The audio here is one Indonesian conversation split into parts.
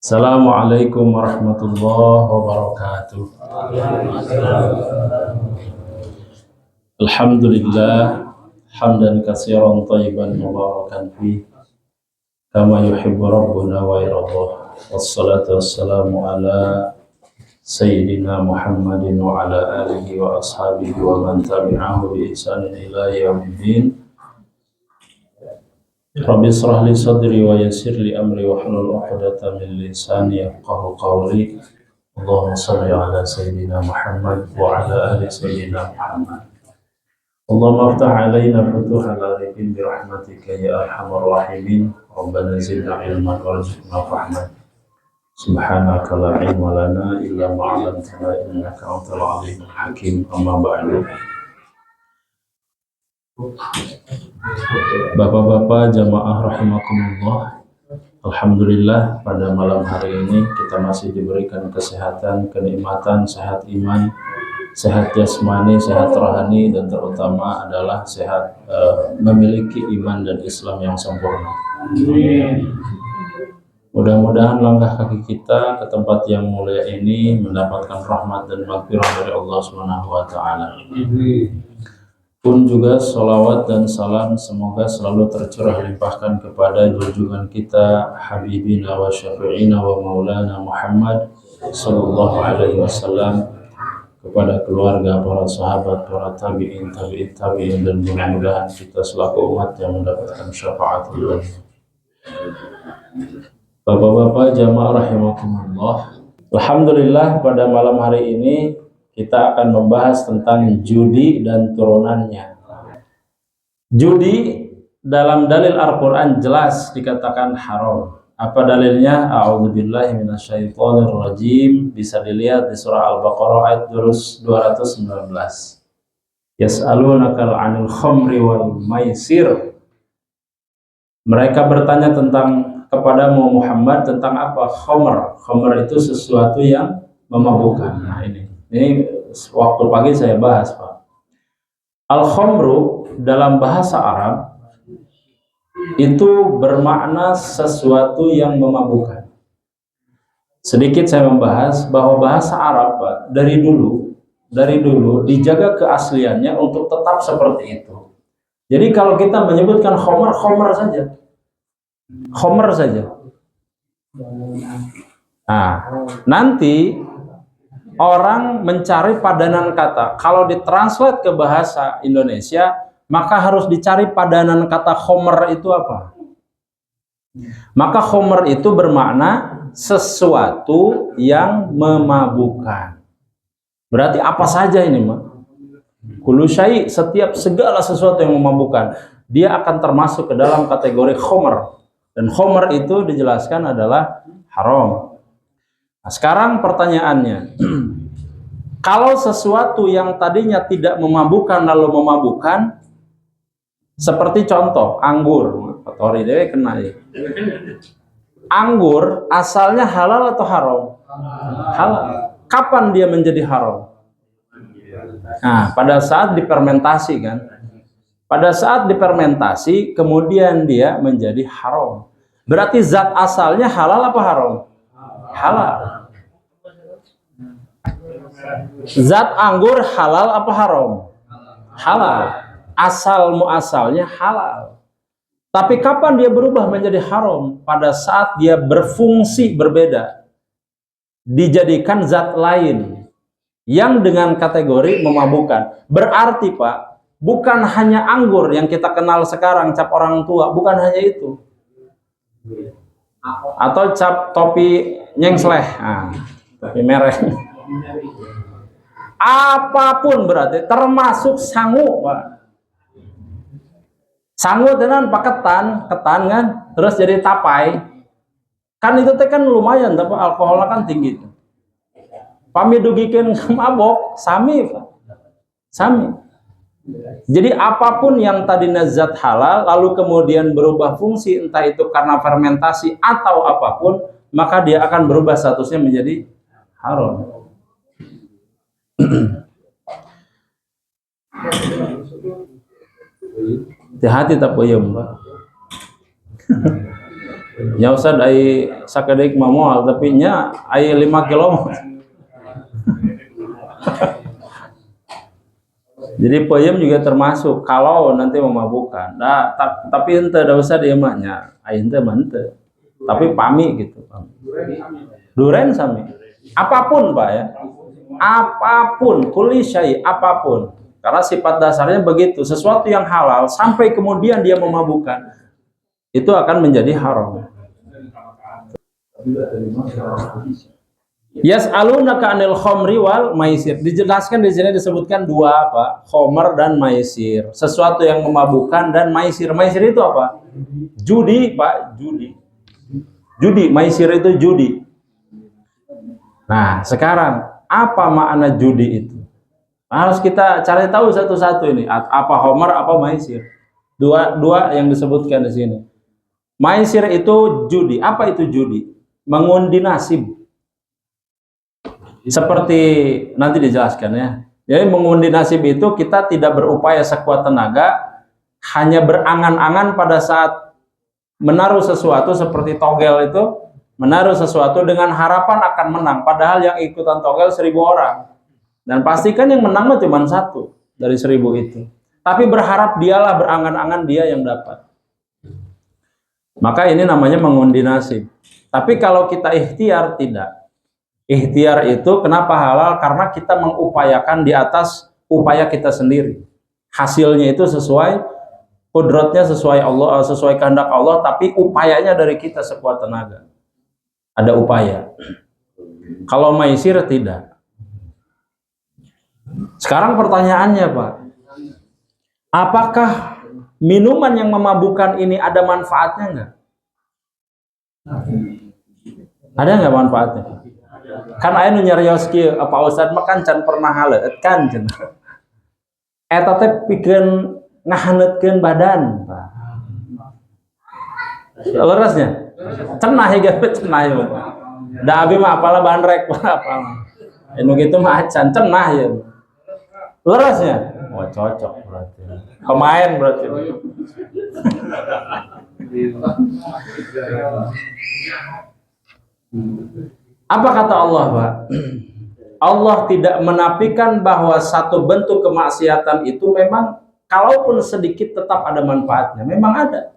Assalamualaikum warahmatullahi wabarakatuh. Alhamdulillah hamdan katsiran thayyiban mubarakan fi kama yuhibbu rabbuna wa yardah. Wassalatu wassalamu ala sayyidina Muhammadin wa ala alihi wa ashabihi wa man tabi'ahu bi ihsanin ila yaumiddin. Rabbi israh li sadri wa yassir li amri wa hlul 'uqdatam min lisani yafqahu qawli. Allahumma shalli ala sayyidina Muhammad wa ala ali sayyidina Muhammad. Allahumma aftah alaina futuhal arifin bi rahmatika ya arhamar rahimin. Rabbana zidna ilman warzuqna fahman. Subhanaka la ilma lana illa ma 'allamtana innaka antal alimul hakim. Amma ba'du. Bapak-bapak jamaah rahimakumullah, alhamdulillah pada malam hari ini kita masih diberikan kesehatan, kenikmatan, sehat iman, sehat jasmani, sehat rohani, dan terutama adalah sehat memiliki iman dan Islam yang sempurna. Mudah-mudahan langkah kaki kita ke tempat yang mulia ini mendapatkan rahmat dan maghfirah dari Allah Subhanahu wa taala. Pun juga salawat dan salam semoga selalu tercurah limpahkan kepada junjungan kita Habibina wa Syafi'ina wa Maulana Muhammad sallallahu alaihi wasallam, kepada keluarga, para sahabat, para tabi'in, tabi'in, dan mudah-mudahan kita selaku umat yang mendapatkan syafaatullah. Bapak-bapak jamaah rahimakumullah, alhamdulillah pada malam hari ini kita akan membahas tentang judi dan turunannya. Judi dalam dalil Al-Quran jelas dikatakan haram. Apa dalilnya? A'udzubillahi minasyaitonirrajim. Bisa dilihat di surah Al-Baqarah ayat 219. Yas'alunaka 'anil khamri wal maisir. Mereka bertanya kepadamu Muhammad tentang apa? Khamr. Khamr itu sesuatu yang memabukkan. Nah, ini waktu pagi saya bahas, Pak. Al-khamru dalam bahasa Arab itu bermakna sesuatu yang memabukkan. Sedikit saya membahas bahwa bahasa Arab, Pak, dari dulu dijaga keasliannya untuk tetap seperti itu. Jadi kalau kita menyebutkan khamr saja. Khamr saja. Nah, nanti orang mencari padanan kata. Kalau ditranslate ke bahasa Indonesia, maka harus dicari padanan kata khomer itu apa. Maka khomer itu bermakna sesuatu yang memabukkan. Berarti apa saja ini, Mak? Kullu syai', segala sesuatu yang memabukkan, dia akan termasuk ke dalam kategori khomer. Dan khomer itu dijelaskan adalah haram. Nah, sekarang pertanyaannya, kalau sesuatu yang tadinya tidak memabukkan lalu memabukkan, seperti contoh anggur, tori dewe kena ya. Anggur asalnya halal atau haram? Halal. Kapan dia menjadi haram? Nah, pada saat difermentasi kan. Pada saat difermentasi kemudian dia menjadi haram. Berarti zat asalnya halal apa haram? Halal. Zat anggur halal apa haram? Halal. Asalnya halal. Tapi kapan dia berubah menjadi haram? Pada saat dia berfungsi berbeda, dijadikan zat lain yang dengan kategori memabukkan. Berarti, Pak, bukan hanya anggur yang kita kenal sekarang, cap orang tua, bukan hanya itu. Atau cap topi nyengsleh, topi merah. Apapun berarti, termasuk sangu, Pak. Sangu tenan paketan kan, terus jadi tapai. Kan itu teh kan lumayan, tapi alkoholnya kan tinggi. Pami dugikeun mabok, sami, Pak. Sami. Jadi apapun yang tadinya zat halal lalu kemudian berubah fungsi, entah itu karena fermentasi atau apapun, maka dia akan berubah statusnya menjadi haram. Hati-hati tak puyem, Pak. Ya usah ai sakedeuk mamoal tapi nya ai 5 kilo. Jadi peuyeum juga termasuk kalau nanti memabukkan. Nah, tapi ente da usah dia mah nya ai ente mah ente. Tapi pami gitu. Duren sami. Apapun Pak ya. Apapun, kulli syai, apapun. Karena sifat dasarnya begitu, sesuatu yang halal sampai kemudian dia memabukkan, itu akan menjadi haram. Yas'alunaka 'anil khamri wal maisir. Dijelaskan di sini disebutkan dua apa? Khamr dan maisir. Sesuatu yang memabukkan dan maisir. Maisir itu apa? Judi, Pak, judi. Judi, maisir itu judi. Nah, sekarang apa makna judi itu? Harus kita cari tahu satu-satu ini. Apa khamr, apa maisir? Dua yang disebutkan di sini. Maisir itu judi. Apa itu judi? Mengundi nasib. Seperti nanti dijelaskan ya. Jadi mengundi nasib itu kita tidak berupaya sekuat tenaga, hanya berangan-angan pada saat menaruh sesuatu seperti togel itu, menaruh sesuatu dengan harapan akan menang. Padahal yang ikutan togel 1000 orang. Dan pastikan yang menang mah cuma 1 dari 1000 itu. Tapi berharap dialah berangan-angan dia yang dapat. Maka ini namanya mengundi nasib. Tapi kalau kita ikhtiar, tidak. Ikhtiar itu kenapa halal? Karena kita mengupayakan di atas upaya kita sendiri. Hasilnya itu sesuai kudratnya, sesuai Allah, sesuai kehendak Allah, tapi upayanya dari kita sekuat tenaga. Ada upaya. Kalau maisir tidak. Sekarang pertanyaannya, Pak. Apakah minuman yang memabukkan ini ada manfaatnya enggak? Ada enggak manfaatnya? Kan aya nu nyarios kieu Pak Ustad mah kan can pernah haleuet kan cenah. Eta teh pikeun ngahaneutkeun badan, Pak. Leresnya? Cenah ya cenah ya. Da abi mah apalah bandrek Pak apa. Anu kitu mah acan cenah ya. Leresnya? Oh cocok berarti. Pemain berarti. Apa kata Allah, Pak? Allah tidak menafikan bahwa satu bentuk kemaksiatan itu memang kalaupun sedikit tetap ada manfaatnya. Memang ada.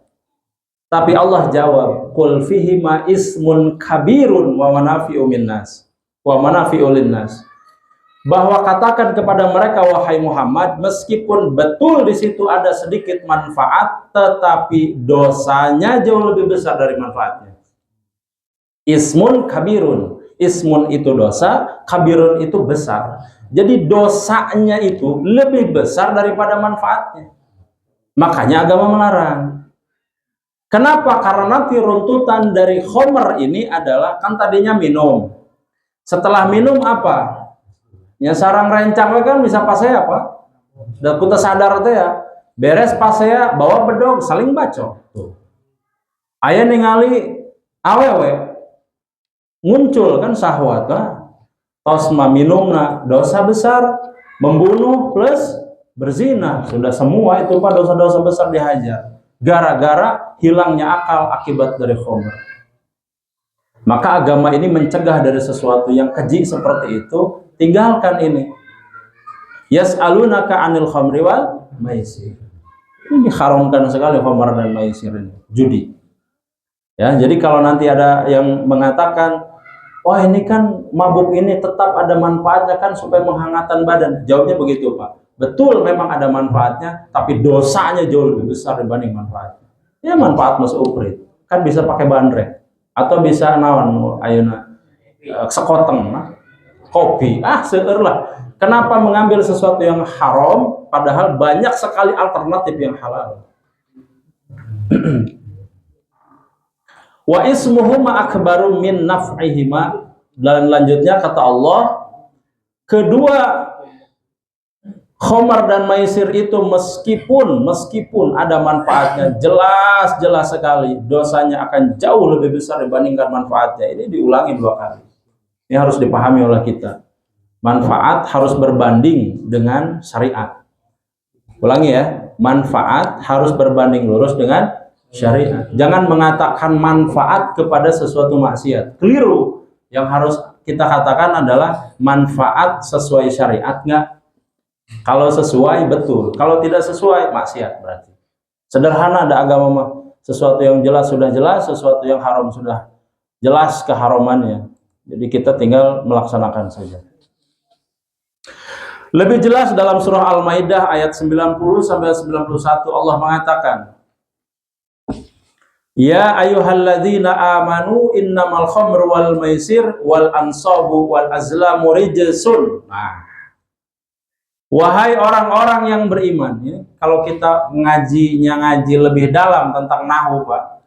Tapi Allah jawab, "Qul fihi ma ismun kabirun wa manafi'u minnas wa manafi'u linnas." Bahwa katakan kepada mereka, wahai Muhammad, meskipun betul di situ ada sedikit manfaat, tetapi dosanya jauh lebih besar dari manfaatnya. Ismun kabirun. Ismun itu dosa, kabirun itu besar. Jadi dosanya itu lebih besar daripada manfaatnya. Makanya agama melarang. Kenapa? Karena nanti runtutan dari khomer ini adalah, kan tadinya minum. Setelah minum apa? Ya sarang rencang kan bisa pas saya apa? Dan kita sadar teh ya, beres pas saya bawa bedog saling bacok. Aya ningali awewe muncul kan syahwat, tos minumna dosa besar, membunuh plus berzina, sudah semua itu Pak dosa-dosa besar dihajar gara-gara hilangnya akal akibat dari khamr. Maka agama ini mencegah dari sesuatu yang keji seperti itu. Tinggalkan ini. Yas'alunaka 'anil khamri wal maisir. Ini diharamkan sekali khamr dan maisir ini, judi. Ya, jadi kalau nanti ada yang mengatakan, wah ini kan mabuk ini tetap ada manfaatnya kan supaya menghangatkan badan. Jawabnya begitu Pak. Betul memang ada manfaatnya, tapi dosanya jauh lebih besar dibanding manfaatnya. Ya manfaat mas uprit. Kan bisa pakai bandrek. Atau bisa nawan ayeuna sekoteng kopi. Seueur lah. Kenapa mengambil sesuatu yang haram padahal banyak sekali alternatif yang halal. Wa ismuhuma akbaru min naf'ihima. Dan lanjutnya kata Allah, kedua khamar dan maisir itu meskipun ada manfaatnya, jelas sekali dosanya akan jauh lebih besar dibandingkan manfaatnya. Ini diulangi 2 kali. Ini harus dipahami oleh kita. Manfaat harus berbanding dengan syariat. Ulangi ya, manfaat harus berbanding lurus dengan syariat. Jangan mengatakan manfaat kepada sesuatu maksiat. Keliru. Yang harus kita katakan adalah manfaat sesuai syariat nggak? Kalau sesuai betul, kalau tidak sesuai maksiat berarti. Sederhana ada agama mah. Sesuatu yang jelas sudah jelas, sesuatu yang haram sudah jelas keharamannya. Jadi kita tinggal melaksanakan saja. Lebih jelas dalam surah Al-Maidah ayat 90 sampai 91 Allah mengatakan, Ya ayyuhalladzina amanu innamal khamru wal maisir wal ansabu wal azlamu rijsun. Nah, wahai orang-orang yang beriman, ya, kalau kita ngaji lebih dalam tentang nahwu, Pak.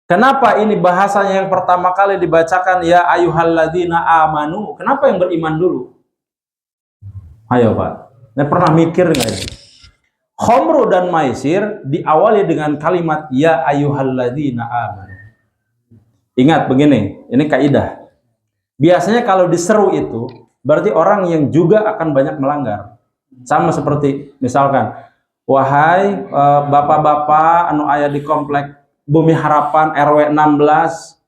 Kenapa ini bahasanya yang pertama kali dibacakan ya ayyuhalladzina amanu? Kenapa yang beriman dulu? Ayo, Pak. Nah, pernah mikir nggak ini? Khamru dan maisir diawali dengan kalimat ya ayyuhalladzina amanu. Ingat begini, ini kaidah. Biasanya kalau diseru itu berarti orang yang juga akan banyak melanggar. Sama seperti misalkan, wahai bapak-bapak anu aya di komplek Bumi Harapan RW 16,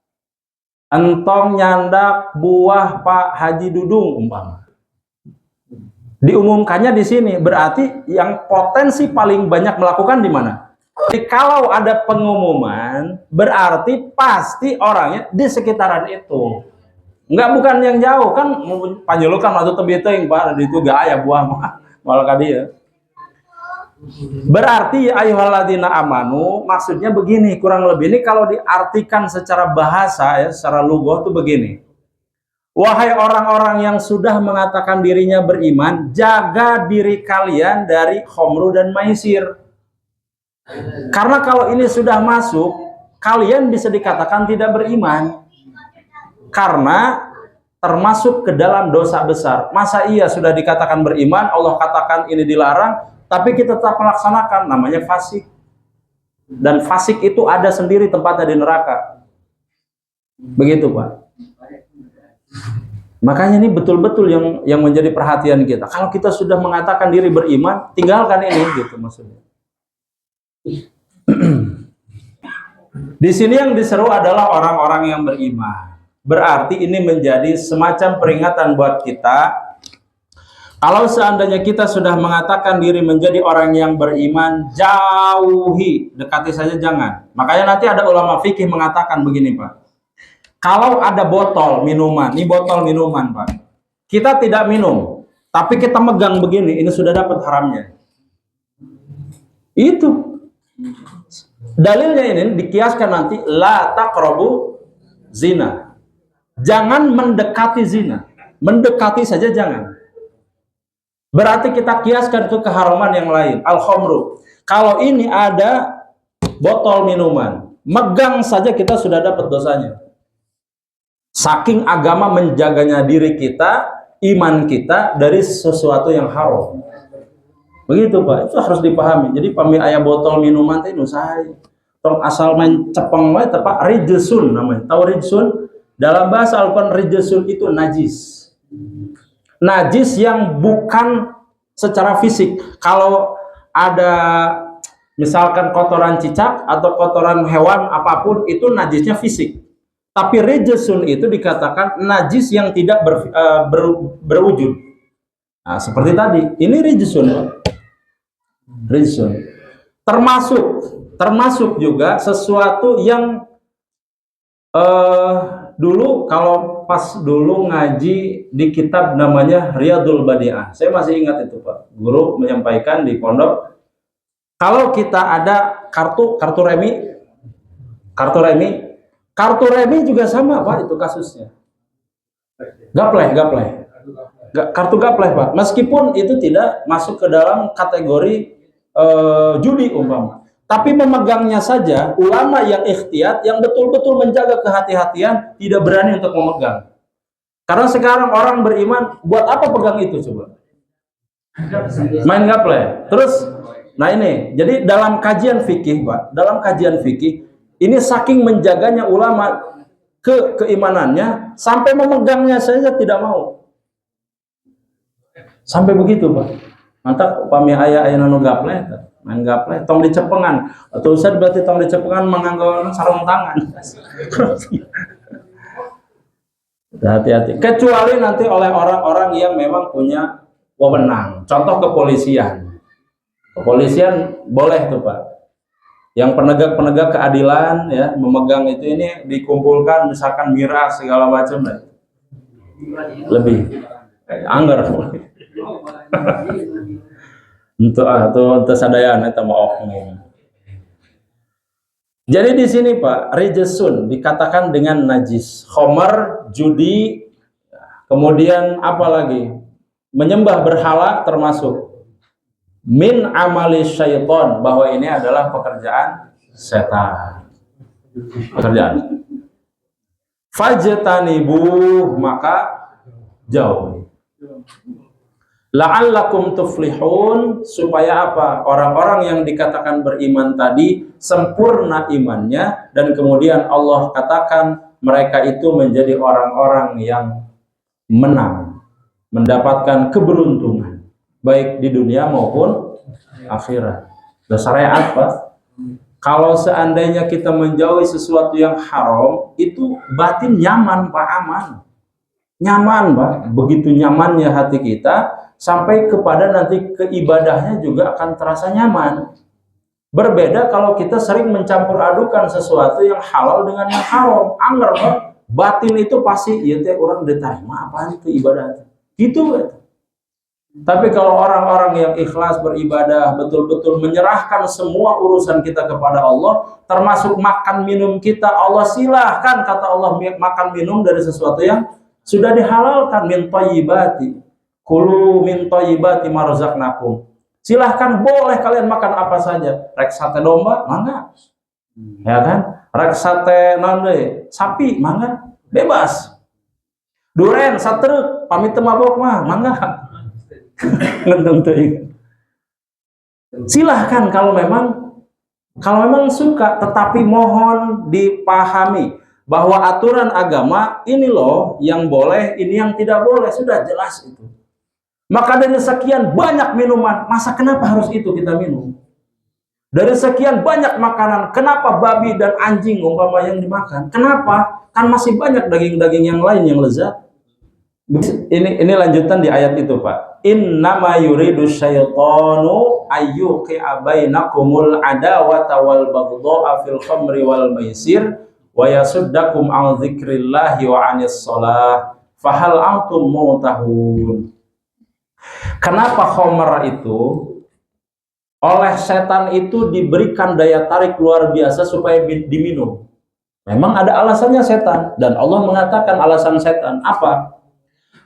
entong nyandak buah Pak Haji Dudung umpama. Diumumkannya di sini, berarti yang potensi paling banyak melakukan di mana? Jadi kalau ada pengumuman, berarti pasti orangnya di sekitaran itu. Enggak, bukan yang jauh kan, panjulukan waktu tebiting Pak, itu gak aya buah malah kadia. Berarti ayyuhalladzina amanu maksudnya begini, kurang lebih ini kalau diartikan secara bahasa ya, secara lugah itu begini. Wahai orang-orang yang sudah mengatakan dirinya beriman, jaga diri kalian dari khamru dan maisir. Karena kalau ini sudah masuk, kalian bisa dikatakan tidak beriman. Karena termasuk ke dalam dosa besar. Masa iya sudah dikatakan beriman, Allah katakan ini dilarang, tapi kita tetap melaksanakan, namanya fasik. Dan fasik itu ada sendiri tempatnya di neraka. Begitu, Pak. Makanya ini betul-betul yang menjadi perhatian kita. Kalau kita sudah mengatakan diri beriman, tinggalkan ini, gitu maksudnya. Di sini yang diseru adalah orang-orang yang beriman. Berarti ini menjadi semacam peringatan buat kita. Kalau seandainya kita sudah mengatakan diri menjadi orang yang beriman, jauhi, dekati saja jangan. Makanya nanti ada ulama fikih mengatakan begini, Pak. Kalau ada botol minuman, ini botol minuman, Pak. Kita tidak minum, tapi kita megang begini, ini sudah dapat haramnya. Itu. Dalilnya ini dikiaskan nanti, la taqrabu zina. Jangan mendekati zina. Mendekati saja jangan. Berarti kita kiaskan itu keharaman yang lain. Al-khamru. Kalau ini ada botol minuman, megang saja kita sudah dapat dosanya. Saking agama menjaganya diri kita, iman kita dari sesuatu yang haram. Begitu, Pak. Itu harus dipahami. Jadi pami aya botol minuman teh nu sae. Tong asal main cepeng wae tepak rijsun namanya. Tahu rijsun? Dalam bahasa Al-Qur'an rijsun itu najis. Najis yang bukan secara fisik. Kalau ada misalkan kotoran cicak atau kotoran hewan apapun, itu najisnya fisik. Tapi rijsun itu dikatakan najis yang tidak berwujud. Nah, seperti tadi, ini rijsun. Rijsun. Termasuk juga sesuatu yang dulu kalau pas dulu ngaji di kitab namanya Riyadul Badi'ah. Saya masih ingat itu, Pak. Guru menyampaikan di pondok, kalau kita ada kartu remi juga sama, Pak, itu kasusnya. Gapleh. Kartu gapleh, Pak. Meskipun itu tidak masuk ke dalam kategori judi umpama. Tapi memegangnya saja, ulama yang ikhtiyat, yang betul-betul menjaga kehati-hatian, tidak berani untuk memegang. Karena sekarang orang beriman, buat apa pegang itu coba? Main gapleh. Terus, nah ini, jadi dalam kajian fikih, Pak, dalam kajian fikih, ini saking menjaganya ulama keimanannya, sampai memegangnya saja tidak mau. Sampai begitu, Pak. Mantap, upami aya nanu gapleh. anggaplah tong dicepengan atau Ustaz berarti tong dicepengan menganggo sarung tangan. Hati-hati, kecuali nanti oleh orang-orang yang memang punya wewenang, contoh kepolisian boleh tuh Pak, yang penegak keadilan ya memegang itu, ini dikumpulkan misalkan miras segala macam lebih anggar untuk sadayana eta mah oknum. Jadi di sini Pak, rijesun dikatakan dengan najis, khomer, judi, kemudian apa lagi? Menyembah berhala termasuk min amali syaiton, bahwa ini adalah pekerjaan setan. Pekerjaan. Fajtanibuh, maka jauhi. La'allakum tuflihun, supaya apa? Orang-orang yang dikatakan beriman tadi sempurna imannya, dan kemudian Allah katakan mereka itu menjadi orang-orang yang menang, mendapatkan keberuntungan baik di dunia maupun akhirat. Syariat Pak, kalau seandainya kita menjauhi sesuatu yang haram, itu batin nyaman Pak, aman. Nyaman Pak, begitu nyamannya hati kita, sampai kepada nanti keibadahnya juga akan terasa nyaman. Berbeda kalau kita sering mencampur adukan sesuatu yang halal dengan yang haram. Angger Pak, batin itu pasti ya teh orang diterima apaan itu ibadah. Gitu. Tapi kalau orang-orang yang ikhlas beribadah, betul-betul menyerahkan semua urusan kita kepada Allah, termasuk makan minum kita, Allah silahkan, kata Allah, makan minum dari sesuatu yang sudah dihalalkan, min thayyibati. Kulu min thayyibati ma razaqnakum. Silahkan, boleh kalian makan apa saja. Rek sate domba, mangga. Ya kan? Rek sate nande, sapi, mangga. Bebas. Duren, satruk, pamit mabok mah, mangga. Silahkan kalau memang suka, tetapi mohon dipahami bahwa aturan agama ini loh yang boleh, ini yang tidak boleh, sudah jelas itu. Maka dari sekian banyak minuman, masa kenapa harus itu kita minum? Dari sekian banyak makanan, kenapa babi dan anjing umpama yang dimakan? Kenapa? Kan masih banyak daging-daging yang lain yang lezat. Ini lanjutan di ayat itu Pak. Innama yuridu syaitanu ayyuqi'a bainakumul adawata wal baghdha'a fil khamri wal maisir wa yasuddakum 'an dzikrillahi wa 'anis shalah fahal antum mu'tahun. Kenapa khamr itu oleh setan itu diberikan daya tarik luar biasa supaya diminum? Memang ada alasannya setan, dan Allah mengatakan alasan setan apa?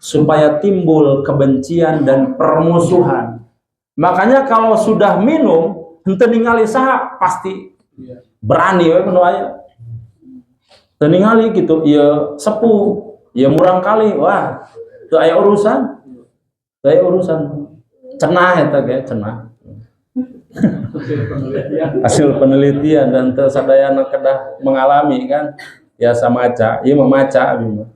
Supaya timbul kebencian dan permusuhan. Makanya kalau sudah minum, henteu ningali saha pasti berani we nu aya. Teu ningali gitu, ieu sepuh, ieu murang kali, wah, teu aya urusan. Teu aya urusan. Cenah eta ge, cenah. Hasil penelitian dan teu sadayana kedah mengalami kan. Ya samaca, ieu memaca abi.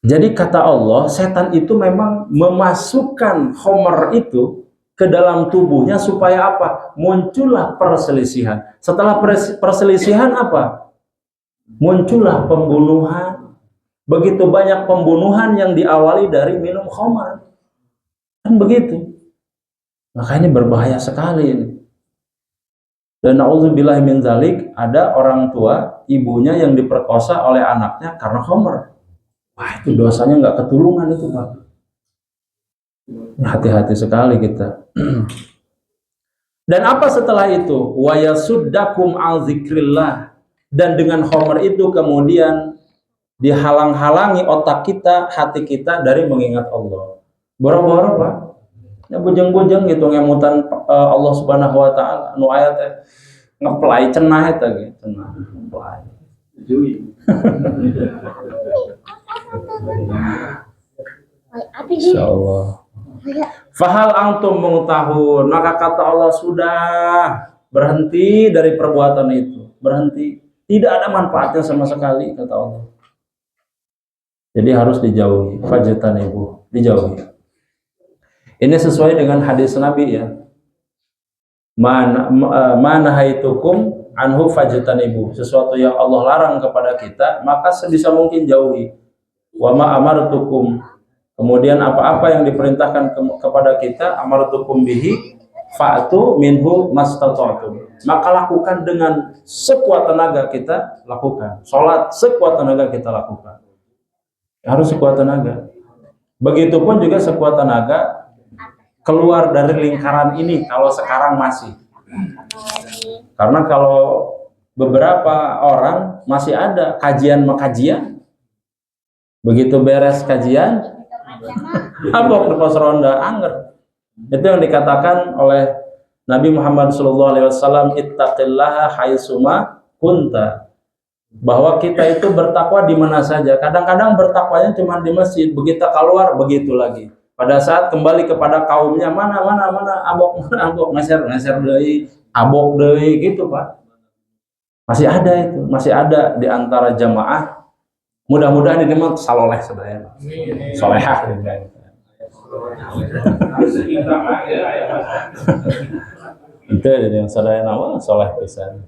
Jadi kata Allah, setan itu memang memasukkan khamr itu ke dalam tubuhnya supaya apa? Muncullah perselisihan. Setelah perselisihan apa? Muncullah pembunuhan. Begitu banyak pembunuhan yang diawali dari minum khamr. Kan begitu. Makanya berbahaya sekali ini. Dan na'udzubillahi min dzalik, ada orang tua, ibunya yang diperkosa oleh anaknya karena khamr. Wah, itu dosanya nggak ketulungan itu Pak. Hati-hati sekali kita. Dan apa setelah itu? Wa yasuddakum 'an dzikrillah. Dan dengan khamr itu kemudian dihalang-halangi otak kita, hati kita dari mengingat Allah. Boro-boro Pak. Ya bujang-bujang gitu ngemutan Allah Subhanahu wa taala. Nu aya teh ngeplay cenah eta ge, cenah ngeplay. Insyaallah. Fahal antum mengetahui, maka kata Allah sudah berhenti dari perbuatan itu, berhenti, tidak ada manfaatnya sama sekali kata Allah. Jadi harus dijauhi, fajtanibuh, dijauhi. Ini sesuai dengan hadis Nabi ya. mana haitukum anhu fajtanibu, sesuatu yang Allah larang kepada kita maka sebisa mungkin jauhi. Wa ma amartukum, kemudian apa-apa yang diperintahkan kepada kita, amartukum bihi fa'tu minhu mastata'tum, maka lakukan dengan sekuat tenaga kita lakukan. Salat sekuat tenaga kita lakukan, harus sekuat tenaga. Begitupun juga sekuat tenaga keluar dari lingkaran ini kalau sekarang masih. Karena kalau beberapa orang masih ada kajian-makajian, begitu beres kajian abok di pos ronda anger. Itu yang dikatakan oleh Nabi Muhammad SAW, ittaqillaha haitsuma kunta, bahwa kita itu bertakwa di mana saja. Kadang-kadang bertakwanya cuma di masjid, begitu keluar begitu lagi. Pada saat kembali kepada kaumnya, mana abok ngeser deui, abok deui gitu, Pak. Masih ada itu, masih ada di antara jamaah. Mudah-mudahan ini mah saloleh sadaya. Solehah gitu. Itu yang sadaya nama soleh pisan.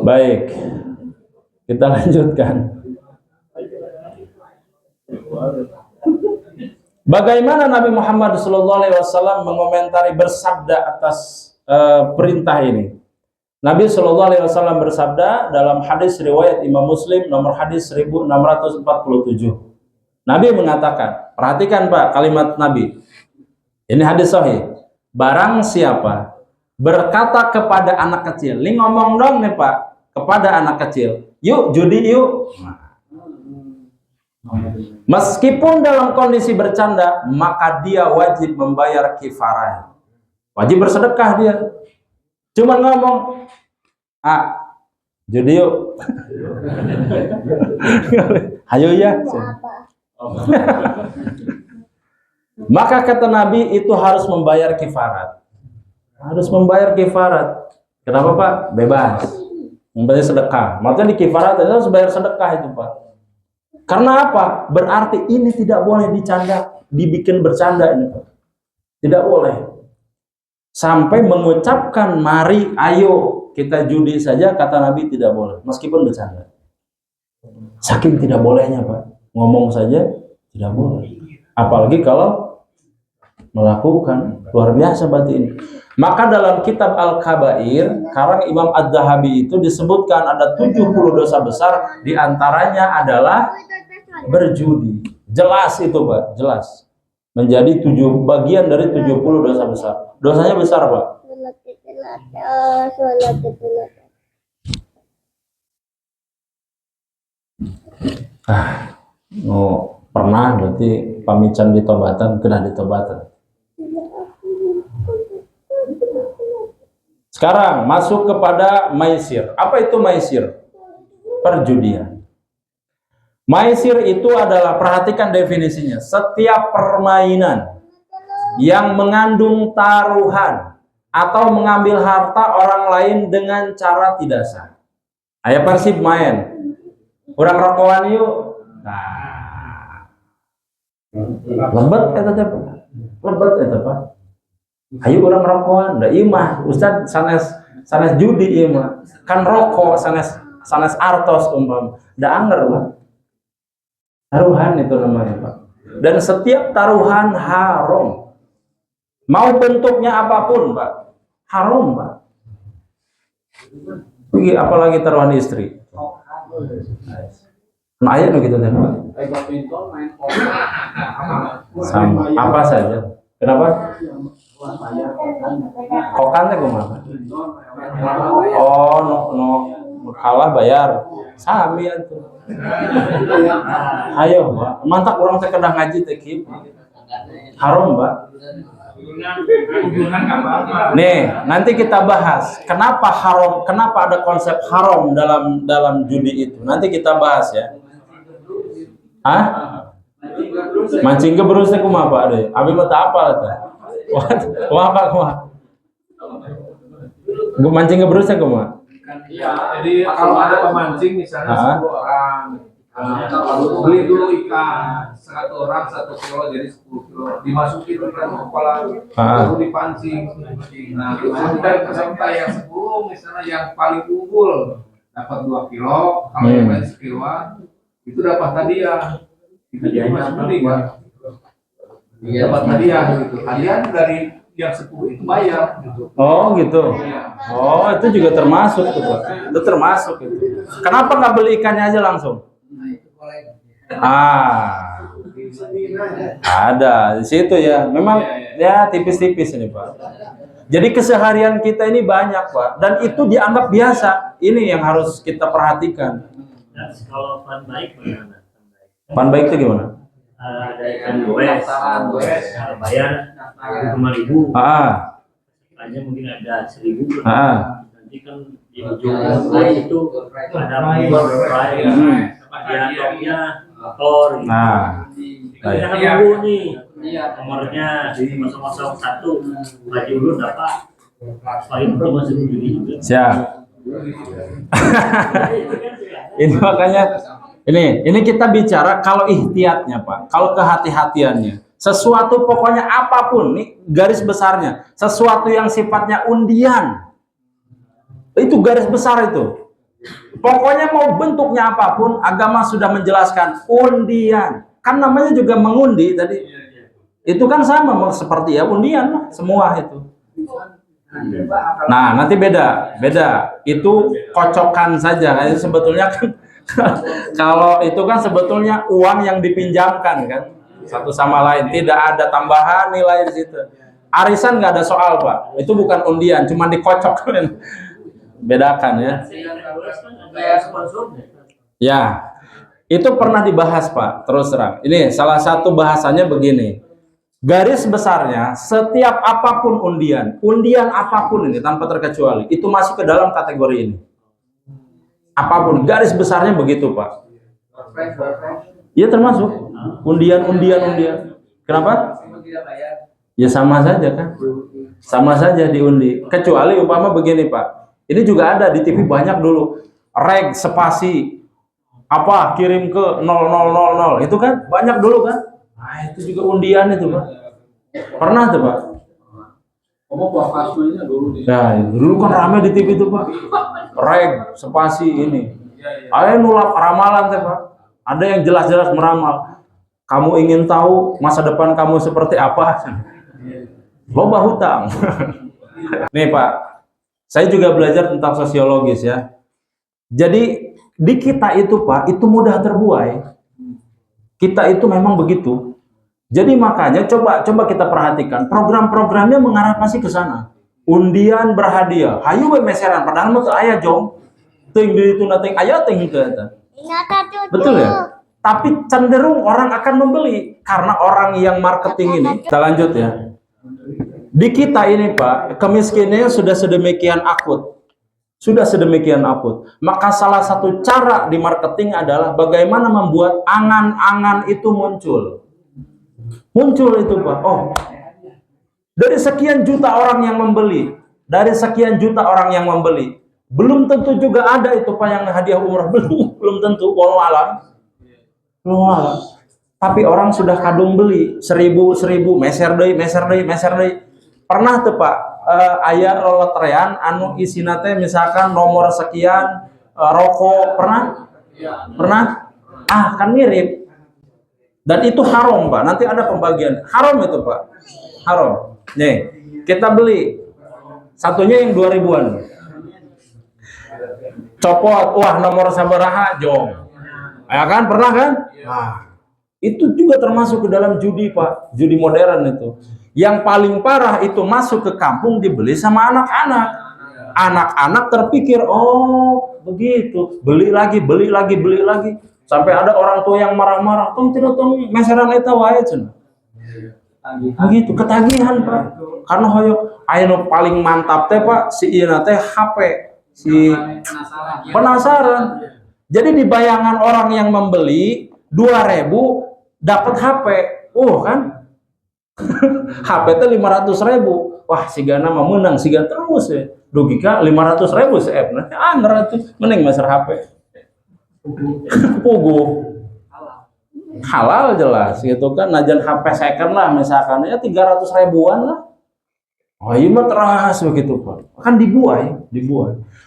Baik. Kita lanjutkan. Bagaimana Nabi Muhammad SAW mengomentari bersabda atas perintah ini? Nabi SAW bersabda dalam hadis riwayat Imam Muslim nomor hadis 1647. Nabi mengatakan, perhatikan Pak kalimat Nabi. Ini hadis sahih. Barang siapa berkata kepada anak kecil, ini ngomong dong nih Pak, kepada anak kecil, yuk judi yuk. Meskipun dalam kondisi bercanda, maka dia wajib membayar kifarah. Wajib bersedekah dia. Cuma ngomong, judi yuk. Ayo ya. Maka kata Nabi itu harus membayar kifarat. Harus membayar kifarat. Kenapa Pak? Bebas. Membayar sedekah. Maksudnya di kifarat itu harus bayar sedekah itu Pak. Karena apa? Berarti ini tidak boleh dicanda, dibikin bercanda ini Pak. Tidak boleh. Sampai mengucapkan mari ayo kita judi saja kata Nabi tidak boleh, meskipun bercanda. Saking tidak bolehnya Pak. Ngomong saja tidak boleh. Apalagi kalau melakukan, luar biasa berarti ini. Maka dalam kitab Al-Kabair karang Imam Adz-Dzahabi itu disebutkan ada 70 dosa besar, diantaranya adalah berjudi. Jelas itu Pak, jelas. Menjadi bagian dari 70 dosa besar. Dosanya besar Pak. Pernah berarti pamican ditobatan, kena ditobatan. Sekarang masuk kepada maisir. Apa itu maisir? Perjudian. Maisir itu adalah, perhatikan definisinya, setiap permainan yang mengandung taruhan atau mengambil harta orang lain dengan cara tidak sah. Aya persib main, kurang rokokan yuk. Nah, lebet eta Pak. Lebet eta Pak. Ayo orang rokokan, da ieu mah Ustaz sanes judi ieu mah. Kan rokok sanes artos umpam. Da anger Pak. Taruhan itu namanya Pak. Dan setiap taruhan haram. Mau bentuknya apapun Pak. Haram Pak. Apalagi taruhan istri. Nah, ayo gitu deh Pak. Sama apa saja. Kenapa? Kokan teh kumaha? Oh, no kalah bayar. Sami atuh. Ayo, Pak. Mantap urang teh kedah ngaji teh kieu. Haram, Pak. Nih, nanti kita bahas kenapa haram, kenapa ada konsep haram dalam judi itu. Nanti kita bahas ya. Hah? Mancing keberus teh kumaha Pak deui? Abi mah teu apal teh. Kumaha? Mancing keberus teh kumaha? Iya, jadi kalau ada pemancing misalnya 10 orang, Beli dulu ikan satu orang 1 kilo jadi 10 kilo dimasukin ikan ke kolam baru dipancing. Nah peserta yang sebelum misalnya yang paling unggul dapat 2 kilo, kalau yang lain sekiloan itu dapat hadiah. Itu jadi masuk beli kan? Dapat hadiah gitu. Hadiah dari yang 10 itu bayar gitu. Oh gitu. Oh itu juga termasuk tuh Pak. Itu termasuk itu. Kenapa nggak beli ikannya aja langsung? Ada di situ ya. Memang ya tipis-tipis ini Pak. Jadi keseharian kita ini banyak Pak, dan itu dianggap biasa. Ini yang harus kita perhatikan. Nah, kalau fun baik bagaimana? Fun baik itu gimana? Ada ikan goes, bayar 5.000. Hanya mungkin ada 1.000. Nanti kan di ujung itu ada dia topnya motor gitu. Kita kan nunggu nih nomornya 001 maju dulu dapat poin itu masih Juni juga. Siap. Ini makanya ini kita bicara kalau ihtiyatnya Pak, kalau kehati-hatiannya. Sesuatu pokoknya apapun nih garis besarnya, sesuatu yang sifatnya undian. Itu garis besar itu. Pokoknya mau bentuknya apapun, agama sudah menjelaskan undian. Kan namanya juga mengundi tadi. Itu kan sama seperti ya undian semua itu. Nah, nanti beda. Itu kocokan saja. Itu sebetulnya kan kalau itu kan sebetulnya uang yang dipinjamkan kan satu sama lain, tidak ada tambahan nilai di situ. Arisan nggak ada soal Pak. Itu bukan undian, cuma dikocok. Bedakan ya. Ya, itu pernah dibahas Pak, terus terang. Ini salah satu bahasanya begini. Garis besarnya, setiap apapun undian apapun ini tanpa terkecuali, itu masuk ke dalam kategori ini. Apapun, garis besarnya begitu Pak. Iya termasuk. Undian. Kenapa? Ya sama saja kan. Sama saja diundi. Kecuali umpama begini Pak. Ini juga ada di TV banyak dulu. Reg spasi apa kirim ke 0000 itu kan banyak dulu kan. Nah, itu juga undian itu Pak. Pernah tuh Pak. Nah, dulu kan rame di TV itu Pak. Reg spasi ini. Ayo nulap ramalan tuh Pak. Ada yang jelas-jelas meramal. Kamu ingin tahu masa depan kamu seperti apa? Loba hutang. Nih Pak, saya juga belajar tentang sosiologis ya. Jadi di kita itu Pak, itu mudah terbuai. Kita itu memang begitu. Jadi makanya coba kita perhatikan program-programnya mengarah pasti ke sana. Undian berhadiah, hayu we meseran padahal mah teu aya jong. Teuing di itu teuing aya teuing teu eta. Betul ya? Tapi cenderung orang akan membeli karena orang yang marketing ini. Kita lanjut ya. Di kita ini Pak, kemiskinannya sudah sedemikian akut. Maka salah satu cara di marketing adalah bagaimana membuat angan-angan itu muncul. Muncul itu Pak. Oh, dari sekian juta orang yang membeli, belum tentu juga ada itu Pak yang hadiah umrah, belum tentu, walau alam. Tapi orang sudah kadung beli 1000, meser deui. Pernah tuh Pak, aya loletrean anu isina teh misalkan nomor sekian rokok, pernah? Kan mirip. Dan itu haram Pak, nanti ada pembagian. Haram itu Pak. Haram. Nih, kita beli satunya yang 2000-an. Copot, wah nomor sabaraha jong. Ya kan, pernah kan? Nah, itu juga termasuk ke dalam judi Pak, judi modern itu. Yang paling parah itu masuk ke kampung dibeli sama anak-anak. Anak-anak terpikir, oh begitu, beli lagi. Sampai ada orang tua yang marah-marah, tong meseran eta wae cenah. Begitu ketagihan Pak. Karena hoyo aya paling mantap teh Pak, si ieu teh HP, si penasaran. Jadi di bayangan orang yang membeli 2.000 dapat HP. Kan? HP itu 500.000. Wah, sigana mah menang, siga terus ya. Rugi ka 500.000 seep. Nah, 100 mending maser HP. Pugu. Halal jelas gitu kan, najan HP second lah misalkan ya 300 ribuan lah. Oh iya mah teras begitu Pak. Kan dibuai.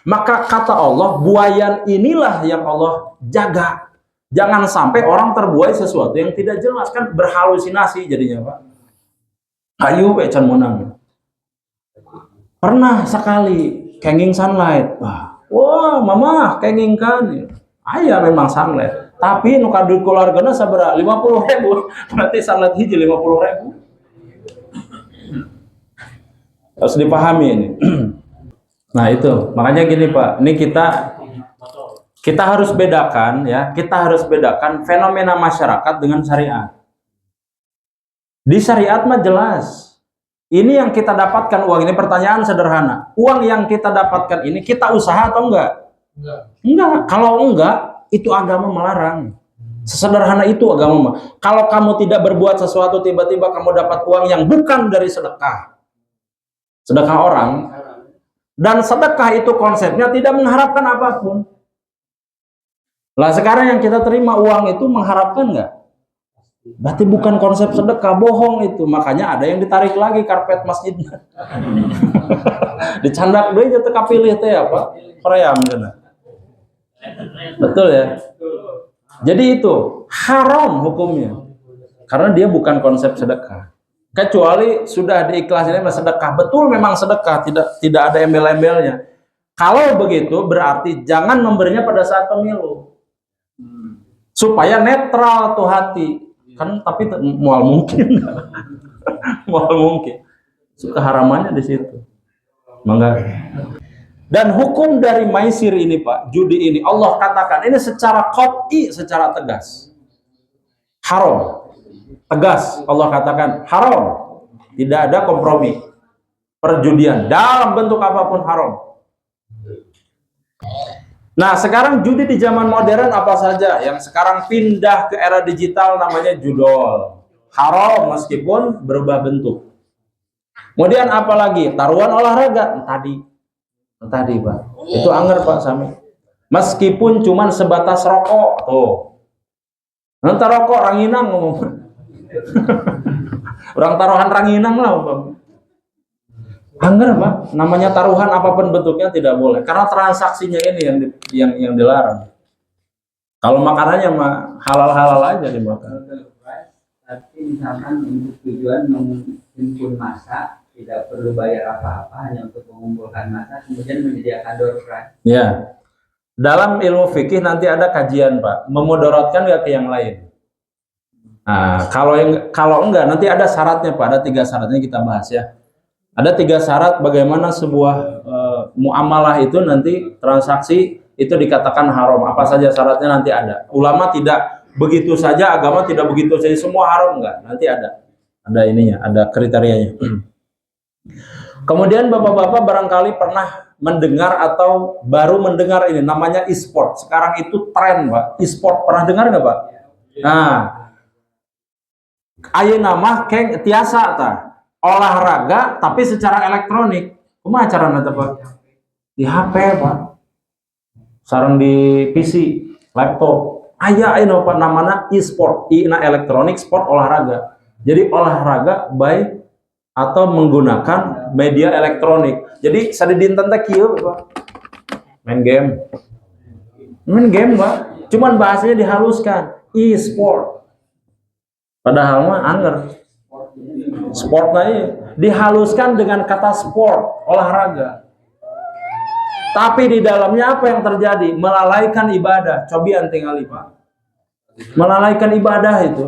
Maka kata Allah, buayan inilah yang Allah jaga. Jangan sampai orang terbuai sesuatu yang tidak jelas, kan berhalusinasi jadinya Pak. Ayo ecan monang. Pernah sekali kenging sunlight. Wah, mama kenging kan. Aya memang sunlight. Tapi nu kadu keluargana sabaraha? 50.000. Berarti sunlight hiji 50.000. Harus dipahami ini. Nah itu, makanya gini Pak, ini kita harus bedakan ya, kita harus bedakan fenomena masyarakat dengan syariat. Di syariat mah jelas, ini yang kita dapatkan uang ini, pertanyaan sederhana, uang yang kita dapatkan ini kita usaha atau enggak? Enggak. Kalau enggak, itu agama melarang. Sesederhana itu agama. Kalau kamu tidak berbuat sesuatu, tiba-tiba kamu dapat uang yang bukan dari sedekah orang, dan sedekah itu konsepnya tidak mengharapkan apapun. Lah sekarang yang kita terima uang itu mengharapkan nggak? Berarti bukan konsep sedekah, bohong itu. Makanya ada yang ditarik lagi karpet masjidnya. Dicandak deh jatuh kapilih teh apa? Korea misalnya. Betul ya? Jadi itu haram hukumnya. Karena dia bukan konsep sedekah. Kecuali sudah diikhlasin sedekah. Betul memang sedekah, tidak ada embel-embelnya. Kalau begitu berarti jangan memberinya pada saat pemilu. Supaya netral tuh hati. Kan tapi mual mungkin. Mual mungkin. Keharamannya di situ. Mangga. Dan hukum dari maisir ini Pak, judi ini Allah katakan ini secara qat'i, secara tegas. Haram. Tegas Allah katakan haram. Tidak ada kompromi. Perjudian dalam bentuk apapun haram. Nah, sekarang judi di zaman modern apa saja yang sekarang pindah ke era digital namanya judol. Haram meskipun berubah bentuk. Kemudian apalagi taruhan olahraga tadi Pak. Itu anger Pak Sami. Meskipun cuman sebatas rokok tuh. Nanti rokok ranginang ngomong. Orang taruhan ranginang lah Pak. Anggar Pak, namanya taruhan apapun bentuknya tidak boleh karena transaksinya ini yang dilarang. Kalau makanannya mah halal-halal aja dimakan. Tapi misalkan untuk tujuan menghimpun massa tidak perlu bayar apa-apa, hanya untuk mengumpulkan massa kemudian menyediakan door prize. Ya. Dalam ilmu fikih nanti ada kajian Pak, memudaratkan nggak ke yang lain. Nah, kalau enggak nanti ada syaratnya Pak, ada 3 syaratnya kita bahas ya. Ada 3 syarat bagaimana sebuah muamalah itu nanti transaksi itu dikatakan haram. Apa saja syaratnya nanti ada. Ulama tidak begitu saja, agama tidak begitu saja semua haram enggak. Nanti ada ininya, ada kriterianya. Kemudian bapak-bapak barangkali pernah mendengar atau baru mendengar ini namanya e-sport. Sekarang itu tren Pak. E-sport pernah dengar nggak Pak? Nah, ayeuna mah keng tiasa tah. Olahraga tapi secara elektronik. Kumaha carana teh Pak? Di HP Pak. Sareng di PC, laptop. Aya anu Pak namana e-sport, ina elektronik sport olahraga. Jadi olahraga baik atau menggunakan media elektronik. Jadi sadidinten teh kieu Pak. Main game. Main game Pak. Cuman bahasanya dihaluskan, e-sport. Padahal mah angger. Sport dihaluskan dengan kata sport, olahraga. Tapi di dalamnya apa yang terjadi? Melalaikan ibadah. Cobian tinggali Pak. Melalaikan ibadah itu.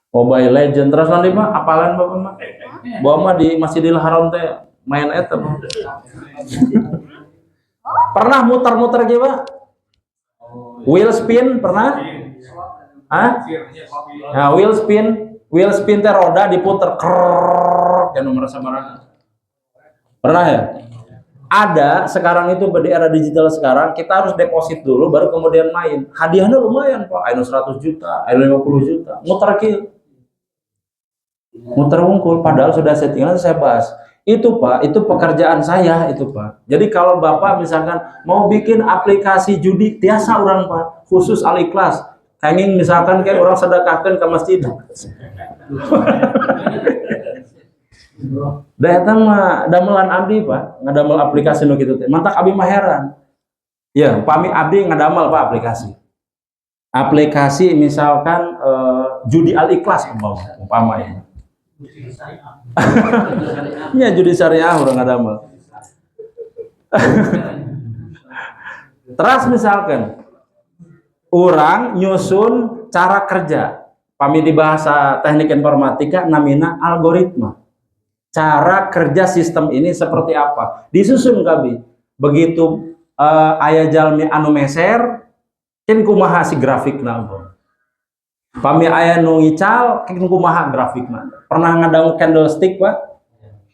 Mobile Legend terus nanti Pak, apalan Bapak mah? Bawa mah di Masjidil Haram teh main eta Pak. Pernah muter-muter gitu Pak? Wheel spin pernah? Hah? Nah, wheel spin teh roda diputer krrrr, kan merasa marah. Pernah ya? Ada sekarang itu di era digital sekarang kita harus deposit dulu baru kemudian main. Hadiahnya lumayan Pak, anu 100 juta, anu 50 juta. Muter kieu. Muter wungkul padahal sudah settingan saya bahas. Itu Pak, itu pekerjaan saya itu Pak. Jadi kalau Bapak misalkan mau bikin aplikasi judi, tiasa orang Pak, khusus Al-Ikhlas. Kenging misalkan kayak orang sedekahkan ke masjid. Datang mah damelan abdi Pak, ngadamel aplikasi nu kitu teh. Mantak abdi mah heran. Ya, upami abdi ngadamel Pak aplikasi. Aplikasi misalkan judi Al-Ikhlas umpama ya. Ya judi syariah orang ngadamel. Terus misalkan orang nyusun cara kerja, pami di bahasa teknik informatika namina algoritma. Cara kerja sistem ini seperti apa? Disusun kabi. Begitu aya jalmi anu meser, kin kumaha si grafikna. Pami aya nu ngical, kin kumaha grafikna. Pernah ngadangu candlestick, Pak?